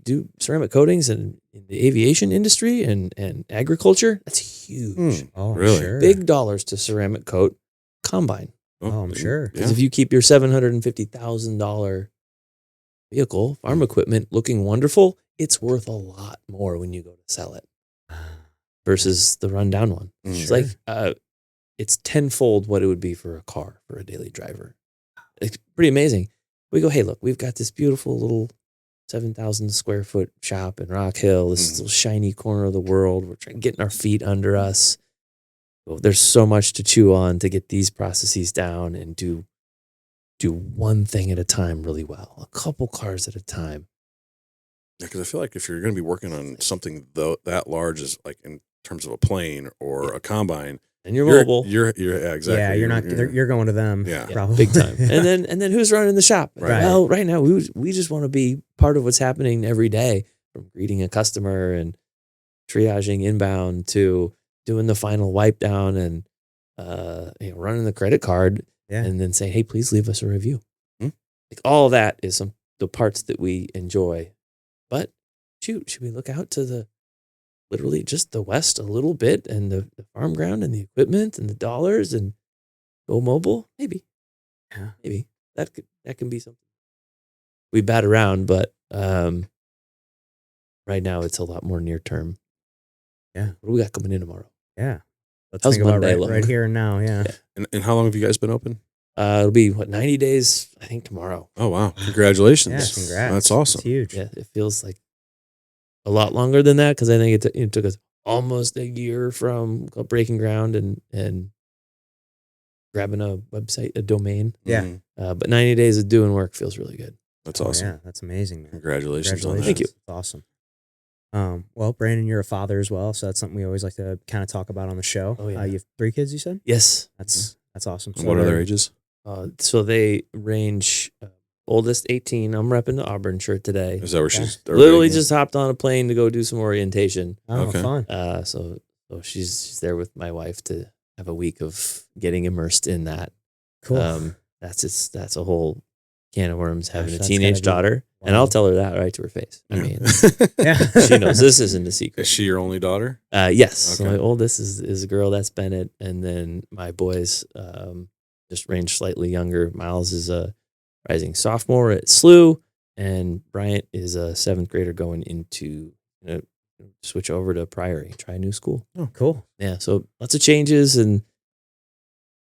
do ceramic coatings in the aviation industry and agriculture? That's huge. Oh, really? Sure. Big dollars to ceramic coat combine. Oh, I'm sure. Because if you keep your $750,000 vehicle, farm equipment looking wonderful, it's worth a lot more when you go to sell it versus the rundown one. It's like it's tenfold what it would be for a car for a daily driver. It's pretty amazing. We go, hey, look, we've got this beautiful little 7,000 square foot shop in Rock Hill, this little shiny corner of the world. We're getting our feet under us. Well, there's so much to chew on to get these processes down and do one thing at a time really well, a couple cars at a time. Yeah, because I feel like if you're going to be working on something that large as like in terms of a plane or a combine, and you're mobile, you're exactly. Yeah, you're going to them. Yeah, probably. Big time. and then who's running the shop? Right. Well, right now we just want to be part of what's happening every day, from greeting a customer and triaging inbound to doing the final wipe down and running the credit card, and then saying, hey, please leave us a review. Like all of that is the parts that we enjoy but shoot, should we look out to literally just the west a little bit and the farm ground and the equipment and the dollars and go mobile? Maybe. Yeah. Maybe. That can be something we bat around, but right now it's a lot more near term. Yeah. What do we got coming in tomorrow? Yeah. Let's How's think about Monday right look? here and now. Yeah. And how long have you guys been open? It'll be 90 days, I think, tomorrow. Oh wow! Congratulations. Yeah. Congrats. That's awesome. It's huge. Yeah, it feels like a lot longer than that because I think it took us almost a year from breaking ground and grabbing a website, a domain. Yeah. Mhm. But 90 days of doing work feels really good. That's Oh, awesome. yeah. That's amazing, man. Congratulations on that. Thank you. It's awesome. Well, Brandon, you're a father as well, so that's something we always like to kind of talk about on the show. Oh, yeah. You have 3 kids, you said? Yes. That's awesome. And what are their ages? So they range oldest 18. I'm repping the Auburn shirt today. Is that where she's Literally just hopped on a plane to go do some orientation. Oh, Okay. fun. So she's there with my wife to have a week of getting immersed in that. Cool. That's a whole can of worms having Gosh, a that's teenage gotta be daughter, and I'll tell her that right to her face. I mean, Yeah. she knows this isn't a secret. Is she your only daughter? Yes. So Okay. my oldest is a girl, that's Bennett, and then my boys just range slightly younger. Miles is a rising sophomore at SLU, and Bryant is a 7th grader going into switch over to Priory, try a new school. Oh, cool. Yeah, so lots of changes and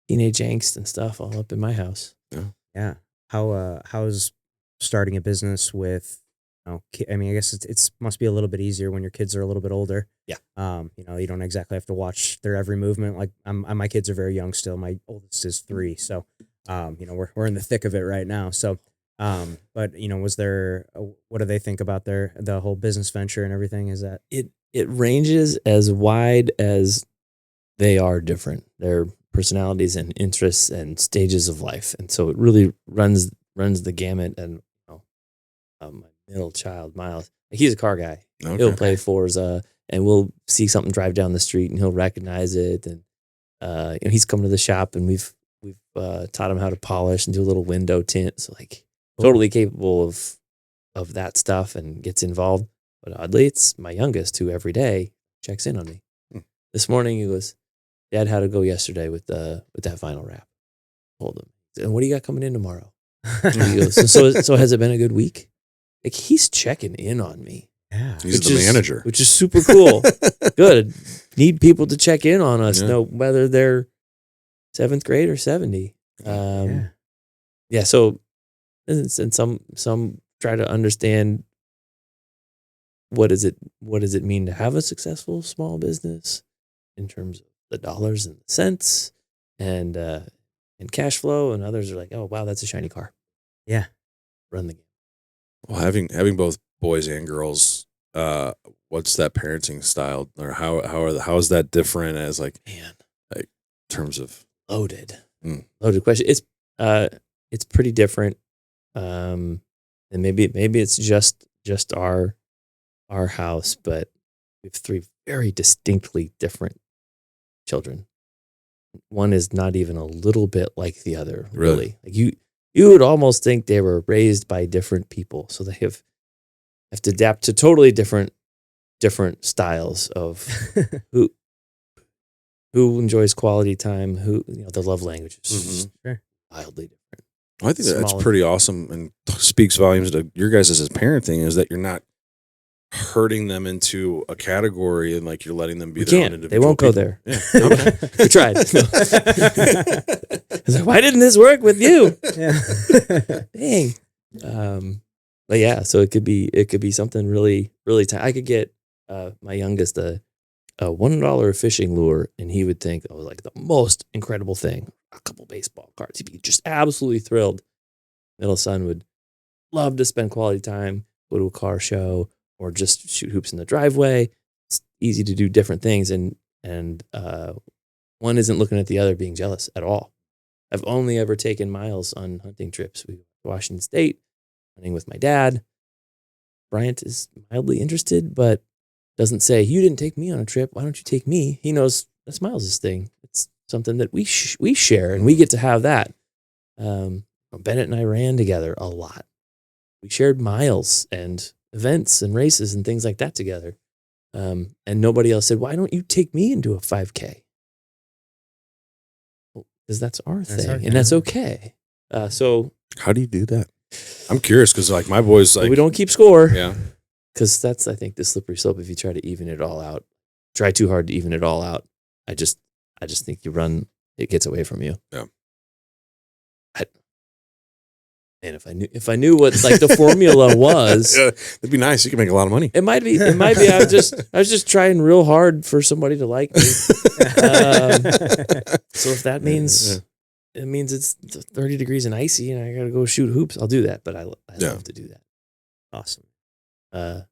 teenage angst and stuff all up in my house. Yeah. How's starting a business with, I mean, I guess it's must be a little bit easier when your kids are a little bit older. Yeah. You don't exactly have to watch their every movement. Like my kids are very young still. My oldest is 3. So, we're in the thick of it right now. So, but was there, what do they think about the whole business venture and everything? Is that? It ranges as wide as they are different. Their personalities and interests and stages of life, and so it really runs the gamut. And my middle child, Miles, he's a car guy. Okay. He'll play Forza, and we'll see something drive down the street, and he'll recognize it. And he's come to the shop, and we've taught him how to polish and do a little window tint. So totally capable of that stuff and gets involved. But oddly, it's my youngest who every day checks in on me. This morning he goes, "Dad had to go yesterday with that vinyl wrap." Told him, "And what do you got coming in tomorrow?" And he goes, so has it been a good week? Like, he's checking in on me. Yeah. He's the manager. Which is super cool. Good. Need people to check in on us, know whether they're 7th grade or 70. Yeah. So, and some try to understand what does it mean to have a successful small business in terms of the dollars and the cents and cash flow, and others are like, "Oh wow, that's a shiny car." Yeah. Run the game. Well, having both boys and girls, what's that parenting style, or how is that different as like terms of Loaded Mm. question. It's pretty different, and maybe it's just our house, but we have 3 very distinctly different children. One is not even a little bit like the other. Really, like you would almost think they were raised by different people, so they have to adapt to totally different styles of who enjoys quality time, who the love languages, just Sure. wildly different. I think that's Smaller. pretty awesome and speaks volumes to your guys' as parenting, is that you're not hurting them into a category and like you're letting them be We their own can't. individual They won't go people. there. Yeah. Okay. We tried. It's like, why didn't this work with you? Yeah. Dang. But yeah, so it could be something really, really tight. I could get my youngest a $1 fishing lure, and he would think, oh, like the most incredible thing. A couple baseball cards. He'd be just absolutely thrilled. Middle son would love to spend quality time, go to a car show, or just shoot hoops in the driveway. It's easy to do different things, and one isn't looking at the other being jealous at all. I've only ever taken Miles on hunting trips. We went to Washington State, hunting with my dad. Bryant is mildly interested, but doesn't say, "You didn't take me on a trip. Why don't you take me?" He knows that's Miles's thing. It's something that we share, and we get to have that. Bennett and I ran together a lot. We shared miles, and events and races and things like that together. And nobody else said, why don't you take me into a 5K? Because that's our thing, and that's okay. So how do you do that? I'm curious because like my boys, like we don't keep score. Yeah, because that's, I think, the slippery slope. If you try to even it all out, try too hard to even it all out, I just think it gets away from you. Yeah. And if I knew what like the formula was, yeah, it'd be nice. You can make a lot of money. it might be. I was just trying real hard for somebody to like me. So if that means it means it's 30 degrees and icy, and I got to go shoot hoops, I'll do that. But I love to do that. Awesome. I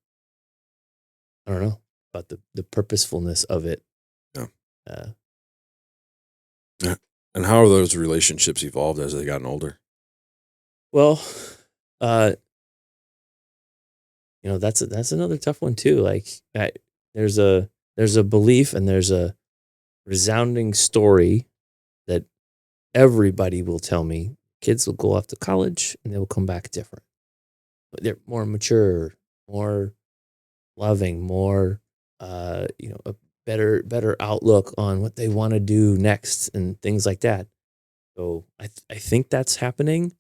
don't know about the purposefulness of it. Yeah. And how are those relationships evolved as they gotten older? Well, that's another tough one too. Like there's a belief and there's a resounding story that everybody will tell me. Kids will go off to college and they will come back different. They're more mature, more loving, more a better outlook on what they want to do next and things like that. So I think that's happening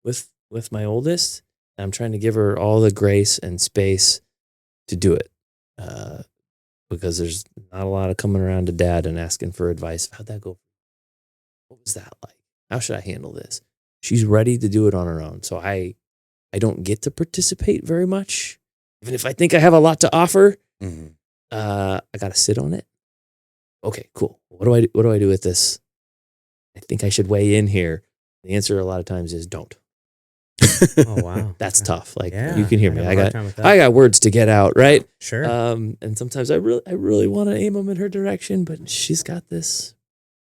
with my oldest. I'm trying to give her all the grace and space to do it, because there's not a lot of coming around to dad and asking for advice. How'd that go? What was that like? How should I handle this? She's ready to do it on her own. So I don't get to participate very much, even if I think I have a lot to offer. Mm-hmm. I got to sit on it. Okay, cool. What do I do with this? I think I should weigh in here. The answer a lot of times is don't. Oh wow, that's tough. Like yeah, you can hear me. I got words to get out, right? Sure. And sometimes I really want to aim them in her direction, but she's got this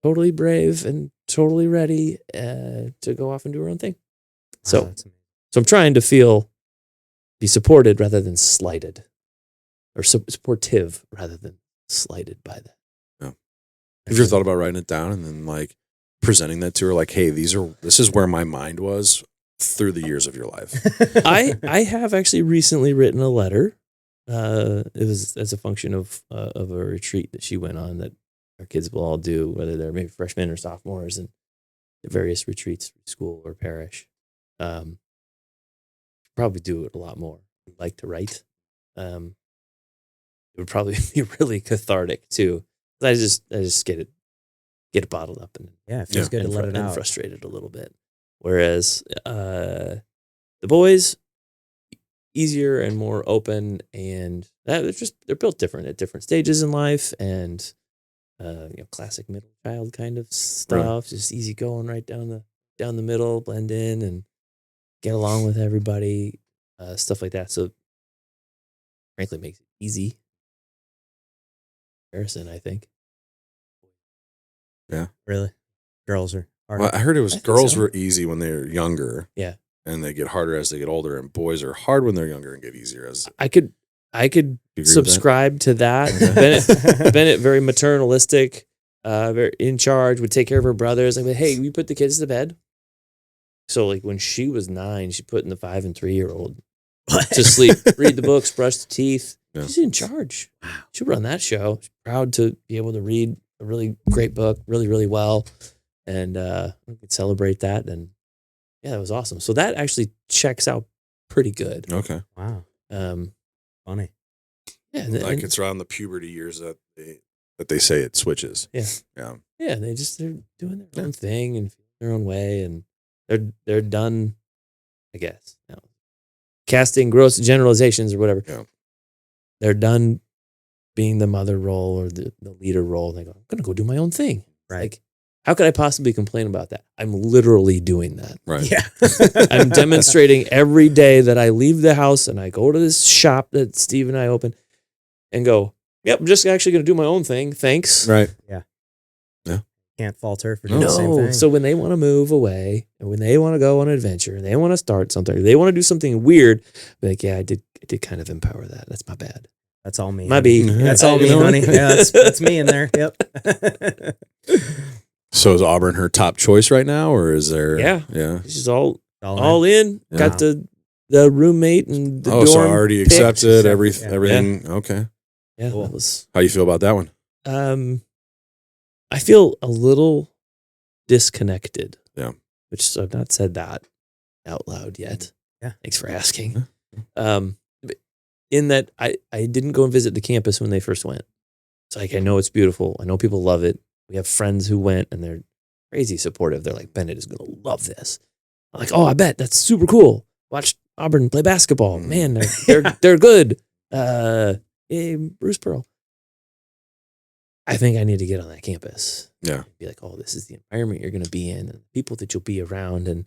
totally brave and totally ready to go off and do her own thing. So I'm trying to be supported rather than slighted, or supportive rather than slighted by that. Yeah. Have you ever thought about writing it down and then like presenting that to her? Like, hey, this is where my mind was through the years of your life. I have actually recently written a letter. It was as a function of a retreat that she went on that our kids will all do, whether they're maybe freshmen or sophomores, and various retreats, school or parish. Probably do it a lot more. I'd like to write. It would probably be really cathartic too. I just get it bottled up and it feels good to let it out. Frustrated a little bit. Whereas the boys, easier and more open, and they're built different at different stages in life, and classic middle child kind of stuff. Right. Just easy going right down the middle, blend in and get along with everybody, stuff like that. So frankly, it makes it easy. Comparison, I think. Yeah, really, girls are. Well, I heard it was girls were easy when they were younger. Yeah. And they get harder as they get older, and boys are hard when they're younger and get easier as. I could subscribe to that. Bennett, very maternalistic, very in charge, would take care of her brothers. Like, hey, we put the kids to bed. So like when she was 9, she put in the 5 and 3-year-old to sleep, read the books, brush the teeth. Yeah. She's in charge. She'll run that show. She's proud to be able to read a really great book, really, really well. And we could celebrate that. And yeah, it was awesome. So that actually checks out pretty good. Okay. Wow. Funny. Yeah. Like it's around the puberty years that they say it switches. Yeah. Yeah. Yeah. They're doing their own thing and their own way. And they're done, I guess. Casting gross generalizations or whatever. Yeah. They're done being the mother role or the leader role. They go, I'm going to go do my own thing. Right. Like, how could I possibly complain about that? I'm literally doing that. Right. Yeah. I'm demonstrating every day that I leave the house and I go to this shop that Steve and I open and go, yep, I'm just actually going to do my own thing. Thanks. Right. Yeah. Yeah. Can't falter for doing the same thing. So when they want to move away and when they want to go on an adventure and they want to start something, they want to do something weird, be like, yeah, I did kind of empower that. That's my bad. That's all me. My B. That's all me, honey. Yeah, that's me in there. Yep. So is Auburn her top choice right now, or is there? Yeah. Yeah. She's all in. Yeah. Got the the roommate and the dorm so already picked. accepted Yeah. everything. Okay. Yeah, Cool. that was. How you feel about that one? I feel a little disconnected. Yeah. Which I've not said that out loud yet. Yeah. Thanks for asking. In that I didn't go and visit the campus when they first went. It's like, I know it's beautiful. I know people love it. We have friends who went and they're crazy supportive. They're like, Bennett is going to love this. I'm like, oh, I bet that's super cool. Watch Auburn play basketball. Man, they're good. Hey, Bruce Pearl. I think I need to get on that campus. Yeah. Be like, oh, this is the environment you're going to be in and the people that you'll be around. And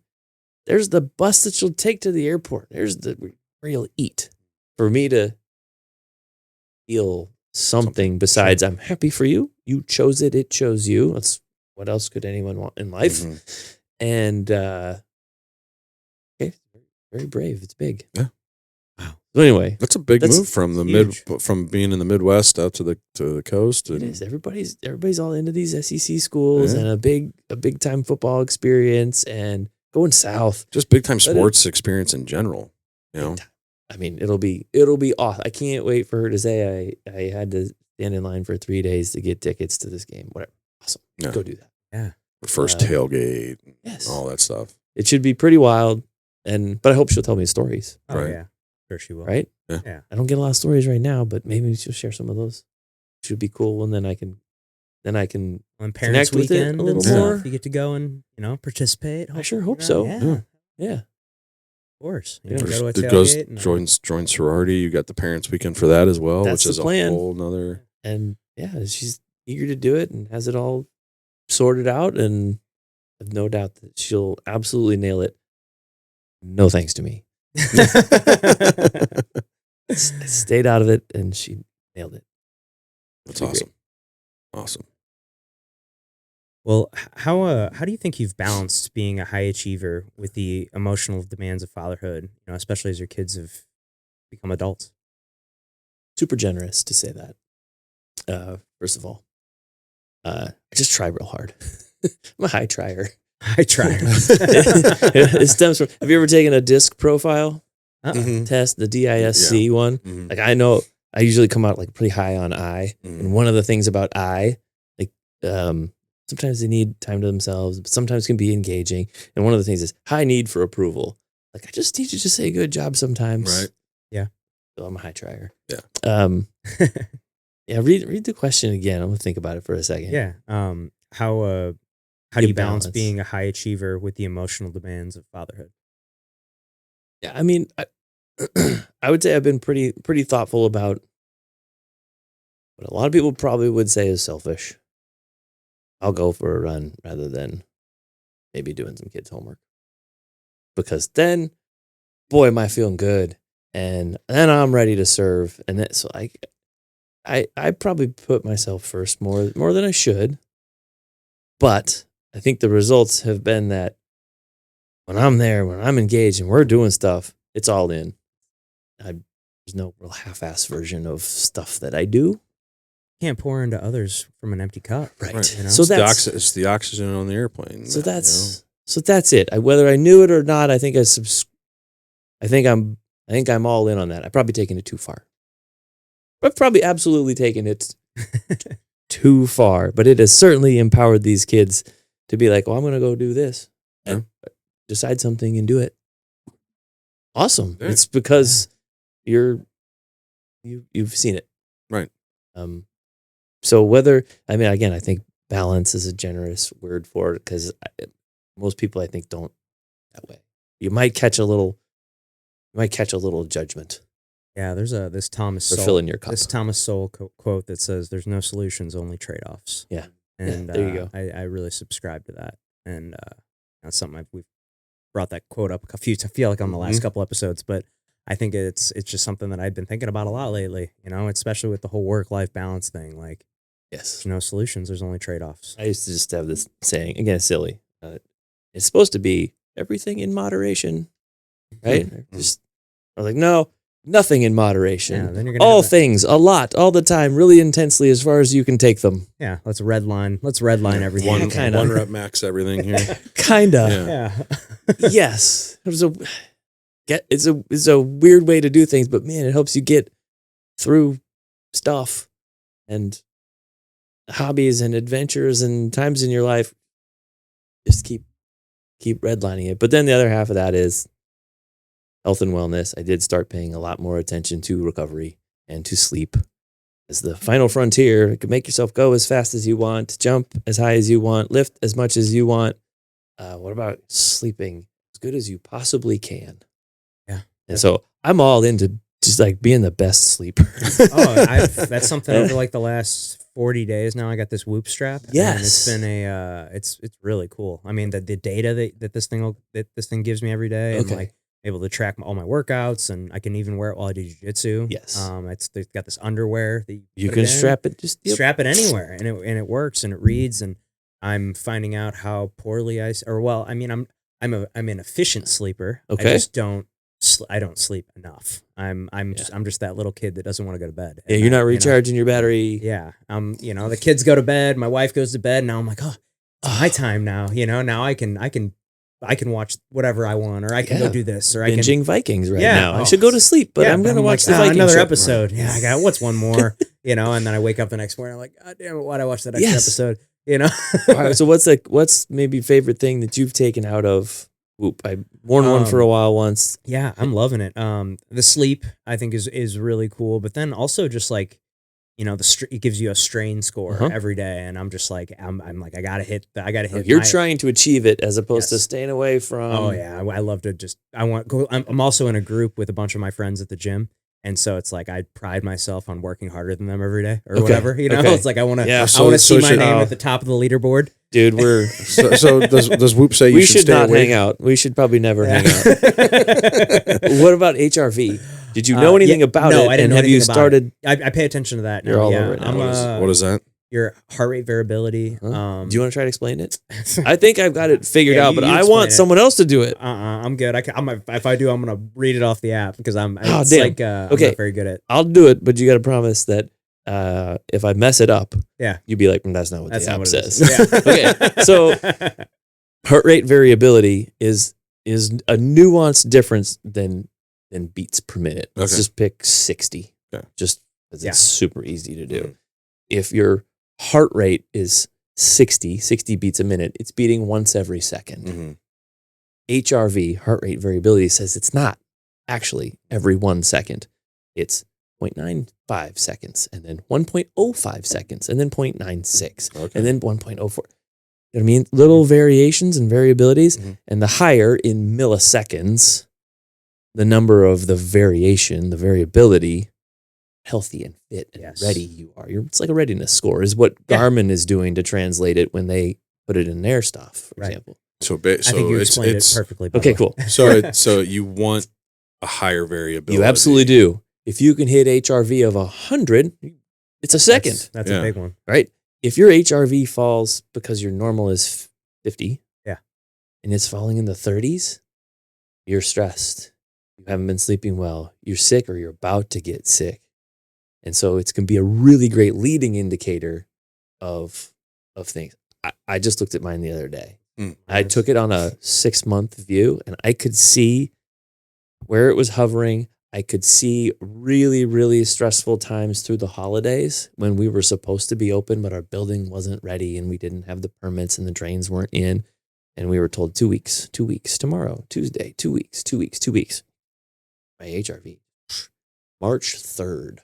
there's the bus that you'll take to the airport. There's where you'll eat. For me to feel something besides, I'm happy for you. You chose it. It chose you. That's what else could anyone want in life? Mhm. And, okay, very brave. It's big. Yeah. Wow. So anyway, That's a big That's move from the huge. from being in the Midwest out to the coast. it And is. Everybody's all into these SEC schools Yeah. and a big time football experience and going south. just big time But it- sports experience in general. You know, Big time. I mean, it'll be awesome. I can't wait for her to say I had to stand in line for 3 days to get tickets to this game. Whatever. Awesome. Yeah. Go do that. first tailgate, Yes. all that stuff. It should be pretty wild. But I hope she'll tell me stories, Oh Right. yeah, sure she will. right? Yeah. I don't get a lot of stories right now, but maybe she'll share some of those. Should be cool. And then I can On Parents Connect with it Weekend a little and stuff, more. you get to go and participate. I sure hope You know, so. Yeah, Yeah. of Yeah. course. You Yeah. know, go to a It goes tailgate and, join sorority. You got the parents weekend for that as well, That's which the is plan. a whole nother. And yeah, she's eager to do it and has it all sorted out. And I have no doubt that she'll absolutely nail it. No thanks to me. I stayed out of it and she nailed it. That's Pretty awesome. Awesome. Well, how do you think you've balanced being a high achiever with the emotional demands of fatherhood? You know, especially as your kids have become adults. Super generous to say that. First of all, I just try real hard. I'm a high trier. I try. It stems from. Have you ever taken a disc profile Mhm. test, the DISC one? Mhm. Like, I know I usually come out like pretty high on I, Mhm. and one of the things about I, like, sometimes they need time to themselves, but sometimes can be engaging. And one of the things is high need for approval. Like, I just need you to say good job sometimes. Right. So I'm a high trier. Yeah. Yeah. Read the question again. I'm gonna think about it for a second. Yeah. How do Good you balance balance. being a high achiever with the emotional demands of fatherhood? Yeah, I mean, I would say I've been pretty thoughtful about what a lot of people probably would say is selfish. I'll go for a run rather than maybe doing some kids' homework. Because then, boy, am I feeling good. And then I'm ready to serve. And then, so I probably put myself first more than I should. But I think the results have been that when I'm there, when I'm engaged and we're doing stuff, it's all in. There's no real half-ass version of stuff that I do. Can't pour into others from an empty cup. Right. Right. You know? So It's that's the oxygen on the airplane. so you that's it. Whether I knew it or not, I think I'm all in on that. I've probably taken it too far. I've probably absolutely taken it too far, but it has certainly empowered these kids to be like, "Oh, I'm going to go do this." And decide something and do it. Awesome. Yeah. It's because you've seen it. Right. So whether, I mean, again, I think balance is a generous word for it because most people, I think, don't that way. You might catch a little judgment Yeah, there's this Thomas for Sowell, filling your cup. this Thomas Sowell quote that says, "There's no solutions, only trade-offs." Yeah. And there you go. I really subscribe to that, and that's something we've brought that quote up a few. I feel like on the last Mhm. couple episodes, but I think it's just something that I've been thinking about a lot lately. You know, especially with the whole work-life balance thing. Like, Yes. there's no solutions, there's only trade-offs. I used to just have this saying, again, silly. It's supposed to be everything in moderation, right? I was like, no, nothing in moderation. Yeah, then you're gonna All have that- things, a lot, all the time, really intensely as far as you can take them. Yeah, let's redline everything. One, we can. kinda. one rep max everything here. Kinda. Yeah. Yeah. Yes. it's a weird way to do things, but man, it helps you get through stuff and hobbies and adventures and times in your life. Just keep redlining it. But then the other half of that is health and wellness. I did start paying a lot more attention to recovery and to sleep as the final frontier. You can make yourself go as fast as you want, jump as high as you want, lift as much as you want. What about sleeping as good as you possibly can? Yeah. And so I'm all into just like being the best sleeper. That's something over like the last 40 days now. I got this Whoop strap. Yes. And it's been it's really cool. I mean, the data that this thing gives me every day, and like able to track all my workouts, and I can even wear it while I do jiu-jitsu. Yes. They've got this underwear that you can strap it strap it anywhere, and it works and it reads. And I'm finding out how poorly I'm an efficient sleeper. Okay. I just don't sleep enough. I'm just that little kid that doesn't want to go to bed. Yeah, you're not recharging your battery. Yeah. The kids go to bed, my wife goes to bed, and now I'm like, oh, it's my time now. Now I can watch whatever I want, or I can go do this, or binging Vikings now. Oh, I should go to sleep, but I'm going to watch the Vikings another show episode. Yeah, I got what's one more, and then I wake up the next morning, I'm like, God damn it, why'd I watch that extra episode? All right, so what's maybe favorite thing that you've taken out of Whoop? I worn one for a while once. Yeah, I'm loving it. The sleep I think is really cool, but then also just like, it gives you a strain score every day, and I'm just like, I'm like, I gotta hit. You're trying to achieve it as opposed to staying away from. Oh yeah, I love to just. I'm also in a group with a bunch of my friends at the gym, and so it's like I pride myself on working harder than them every day or whatever. It's like I want to. I want to see my name at the top of the leaderboard. Dude, we're so does Whoop say we should not hang out? We should probably never hang out. What about HRV? Did you know anything about it? No, I didn't know have anything you started? I pay attention to that. You're all over it now. What is that? Your heart rate variability. Do you want to try to explain it? I think I've got it figured out, but I want someone else to do it. I'm good. If I do, I'm gonna read it off the app because I'm. I'm not very good at. I'll do it, but you got to promise that if I mess it up, you'd be like, that's not what the app says. Okay, so heart rate variability is a nuanced difference than beats per minute. Let's just pick 60, just because it's super easy to do. Mm-hmm. If your heart rate is 60 beats a minute, it's beating once every second. Mm-hmm. HRV, heart rate variability, says it's not actually every 1 second. It's 0.95 seconds, and then 1.05 seconds, and then 0.96, and then 1.04. You know what I mean? Little variations and variabilities, and the higher in milliseconds, the number of the variation, the variability, healthy and fit and ready you are. It's like a readiness score is what Garmin is doing to translate it when they put it in their stuff, for example. So I think you explained it perfectly. Okay, cool. So you want a higher variability. You absolutely do. If you can hit HRV of 100, it's a second. That's a big one. Right? If your HRV falls because your normal is 50, and it's falling in the 30s, you're stressed. You haven't been sleeping well. You're sick or you're about to get sick. And so it's going to be a really great leading indicator of things. I just looked at mine the other day. I took it on a 6-month view, and I could see where it was hovering. I could see really, really stressful times through the holidays when we were supposed to be open, but our building wasn't ready and we didn't have the permits and the drains weren't in. And we were told 2 weeks, tomorrow, Tuesday, 2 weeks. My HRV, March 3rd.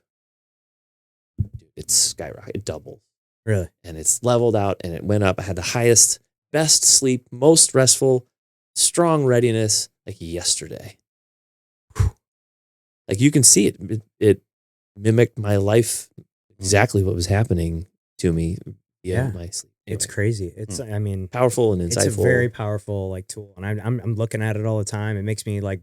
It's skyrocketed, it doubled. Really? And it's leveled out and it went up. I had the highest, best sleep, most restful, strong readiness like yesterday. Whew. Like you can see it. It mimicked my life, exactly what was happening to me via my sleep. Anyway. It's crazy. It's powerful and insightful. It's a very powerful tool, and I'm looking at it all the time. It makes me like.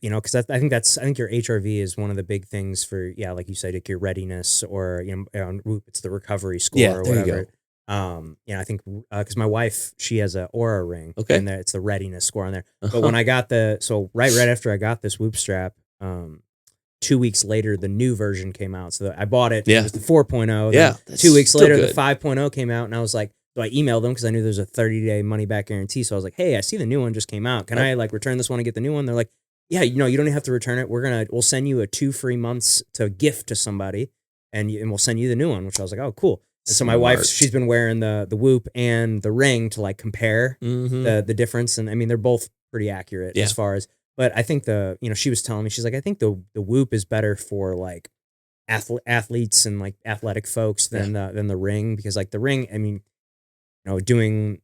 Because I think your HRV is one of the big things for, like you said, like your readiness or, on Whoop, it's the recovery score or whatever. I think, because my wife, she has a Aura ring and it's the readiness score on there. But when I got right after I got this Whoop strap, 2 weeks later, the new version came out. So I bought it. It was the 4.0. Yeah. 2 weeks later, the 5.0 came out, and I was like, so I emailed them because I knew there's a 30-day money back guarantee. So I was like, hey, I see the new one just came out. Can I return this one and get the new one? They're like, yeah, you don't even have to return it. We'll send you 2 free months to gift to somebody, and we'll send you the new one. Which I was like, oh, cool. And so my wife, she's been wearing the Whoop and the ring to like compare the difference, and I mean they're both pretty accurate as far as. But I think she was telling me, she's like, I think the Whoop is better for like athletes and like athletic folks than the ring, because like the ring, I mean, doing,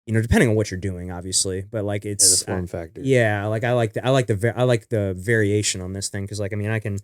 depending on what you're doing, obviously, but like it's the form factor. Yeah, like I like the variation on this thing, because like I mean I can,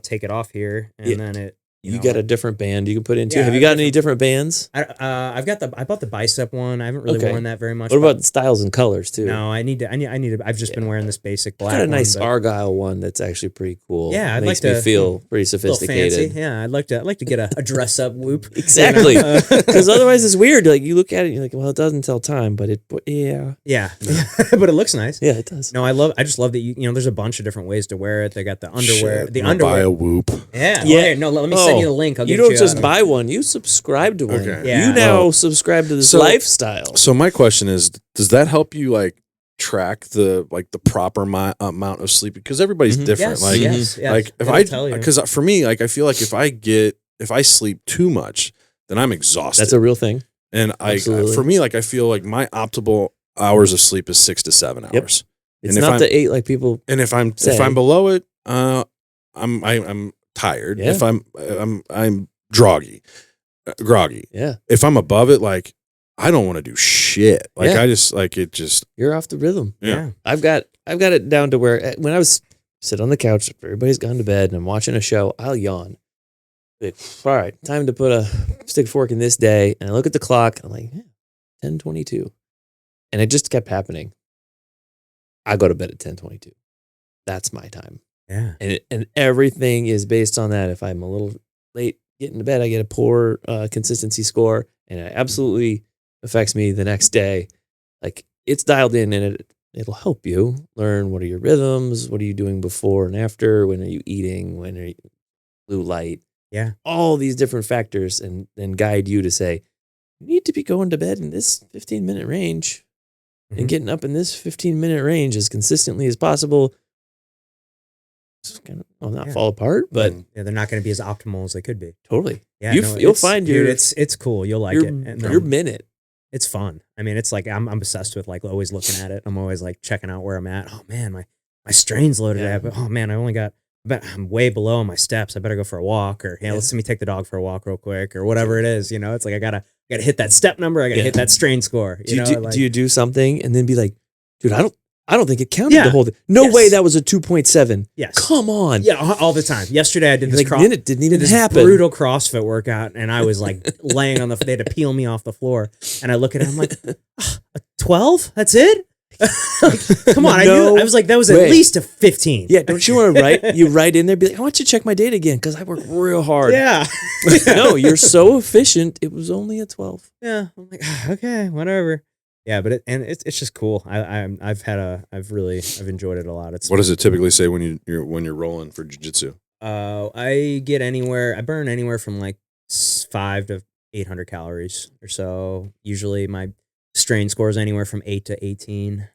take it off here and then it. You got a different band you can put into. Yeah, Have you got any different bands? I bought the bicep one. I haven't really worn that very much. What about styles and colors too? No, I need to. I've just been wearing this basic black. Got a nice one, Argyle one that's actually pretty cool. Yeah, I'd makes like me to feel pretty sophisticated. Fancy. Yeah, I'd like to get a dress up Whoop. Exactly, because otherwise it's weird. Like you look at it, and you're like, well, it doesn't tell time, but yeah, but it looks nice. Yeah, it does. No, I just love that there's a bunch of different ways to wear it. They got the underwear, Buy a Whoop. Yeah. No, let me send you the link. I'll get don't just buy one, you subscribe to one. Okay. Yeah. You now subscribe to this lifestyle. So my question is, does that help you like track the proper amount of sleep? Because everybody's different. Yes, like because for me, like I feel like if I sleep too much, then I'm exhausted. That's a real thing. And for me, like I feel like my optimal hours of sleep is 6 to 7 hours. Yep. It's not the 8 like people. And if I'm below it, I'm tired. Yeah. If I'm groggy. Yeah. If I'm above it, like I don't want to do shit. Like I just like it just you're off the rhythm. Yeah. I've got it down to where when I was sit on the couch, everybody's gone to bed and I'm watching a show, I'll yawn. Like, all right, time to put a stick fork in this day. And I look at the clock, I'm like, 10:22. And it just kept happening. I go to bed at 10:22. That's my time. Yeah. And everything is based on that. If I'm a little late getting to bed, I get a poor consistency score, and it absolutely affects me the next day. Like it's dialed in, and it'll help you learn what are your rhythms, what are you doing before and after, when are you eating, when are you blue light, all these different factors, and then guide you to say you need to be going to bed in this 15-minute range and getting up in this 15-minute range as consistently as possible. Not fall apart, but they're not going to be as optimal as they could be. Totally. Yeah, you'll find it's cool. You'll like it. And your minute. It's fun. I mean, it's like I'm obsessed with like always looking at it. I'm always like checking out where I'm at. Oh man, my strain's loaded up. Oh man, I'm way below on my steps. I better go for a walk, or let me take the dog for a walk real quick, or whatever it is. It's like I gotta hit that step number. I gotta hit that strain score. Do you do something and then be like, dude, I don't think it counted the whole thing. No way that was a 2.7. Yes. Come on. Yeah, all the time. Yesterday I did this it didn't even happen. Brutal CrossFit workout, and I was like laying on they had to peel me off the floor, and I look at it, I'm like, 12? That's it? Like, come on. I was like, that was at least a 15. Yeah, don't you want to write in there, be like, I want you to check my date again, because I work real hard. Yeah. No, you're so efficient. It was only a 12. Yeah. I'm like, okay, whatever. Yeah, but it's just cool. I've enjoyed it a lot. What does it typically say when you're rolling for jiu-jitsu? I burn anywhere from like 500 to 800 calories or so. Usually my strain score is anywhere from 8 to 18,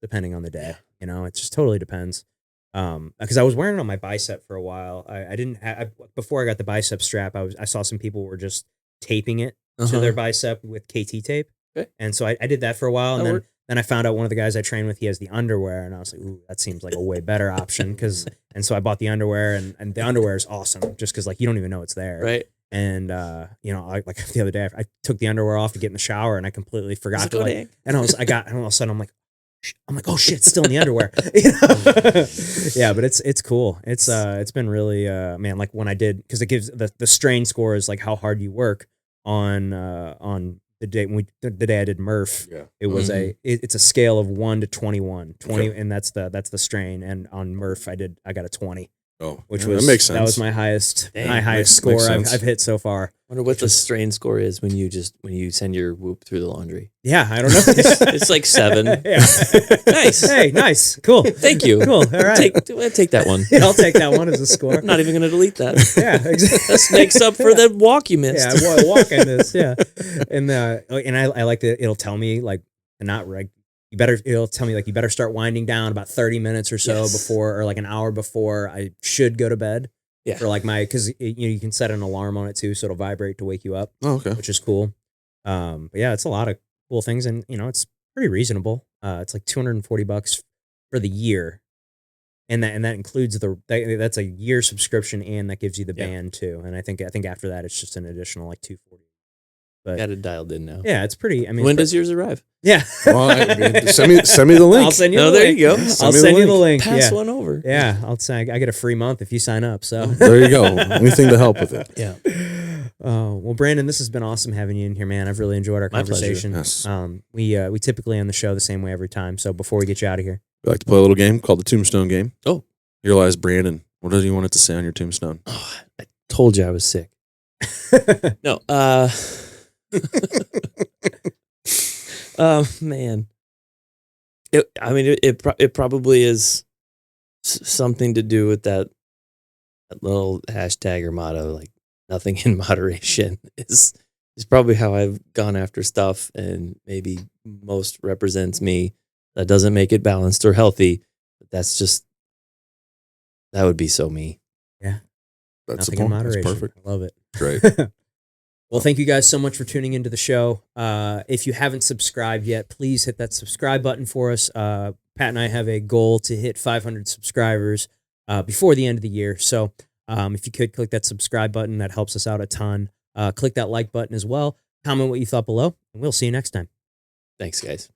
depending on the day. It just totally depends. Because I was wearing it on my bicep for a while. Before I got the bicep strap, I saw some people were just taping it to their bicep with KT tape. Okay. And so I did that for a while, and then I found out one of the guys I train with, he has the underwear, and I was like, ooh, that seems like a way better option, and so I bought the underwear, and the underwear is awesome, just because like you don't even know it's there, right? And like the other day I took the underwear off to get in the shower, and I completely forgot to and all of a sudden I'm like, oh shit, it's still in the underwear. Yeah, but it's cool. It's been really man, like when I did, because it gives the strain score is like how hard you work on the day I did Murph. It was it's a scale of 1 to 21. 20, and that's the strain. And on Murph I got a 20. Oh, which that makes sense. That was my highest score I've hit so far. I wonder what the strain score is when you send your Whoop through the laundry. Yeah, I don't know. It's like 7. Yeah. Nice. Hey, nice. Cool. Thank you. Cool. All right. Take that one. Yeah, I'll take that one as a score. I'm not even going to delete that. Yeah, exactly. This makes up for the walk you missed. Yeah, walk I missed. Yeah, and I like that it'll tell me like to not it'll tell me like, you better start winding down about 30 minutes or so before, or like an hour before I should go to bed. Yeah. For like cause you can set an alarm on it too. So it'll vibrate to wake you up. Oh, okay. Which is cool. But yeah, it's a lot of cool things, and it's pretty reasonable. It's like $240 for the year. And that includes that's a year subscription, and that gives you the band too. And I think after that it's just an additional like $240. But Got it dialed in now. yeah, it's pretty. I mean, When does yours arrive? Yeah. Well, send me the link. I'll send you. No, the there link. you go. I'll send you the link. Pass Yeah. one over. Yeah, I'll say I get a free month if you sign up. So There you go. Anything to help with it. Yeah. Well, Brandon, this has been awesome having you in here, man. I've really enjoyed our My pleasure. conversation. Yes. We typically end the show the same way every time. So before we get you out of here, We like to play a little game called the Tombstone Game. Oh. Here lies Brandon. What do you want it to say on your tombstone? Oh, I told you I was sick. No. Man. It probably is something to do with that little hashtag or motto, like nothing in moderation is probably how I've gone after stuff, and maybe most represents me. That doesn't make it balanced or healthy, but that would be so me. Yeah. That's nothing in moderation. That's perfect. I love it. Great. Well, thank you guys so much for tuning into the show. If you haven't subscribed yet, please hit that subscribe button for us. Pat and I have a goal to hit 500 subscribers before the end of the year. So if you could click that subscribe button, that helps us out a ton. Click that like button as well. Comment what you thought below, and we'll see you next time. Thanks, guys.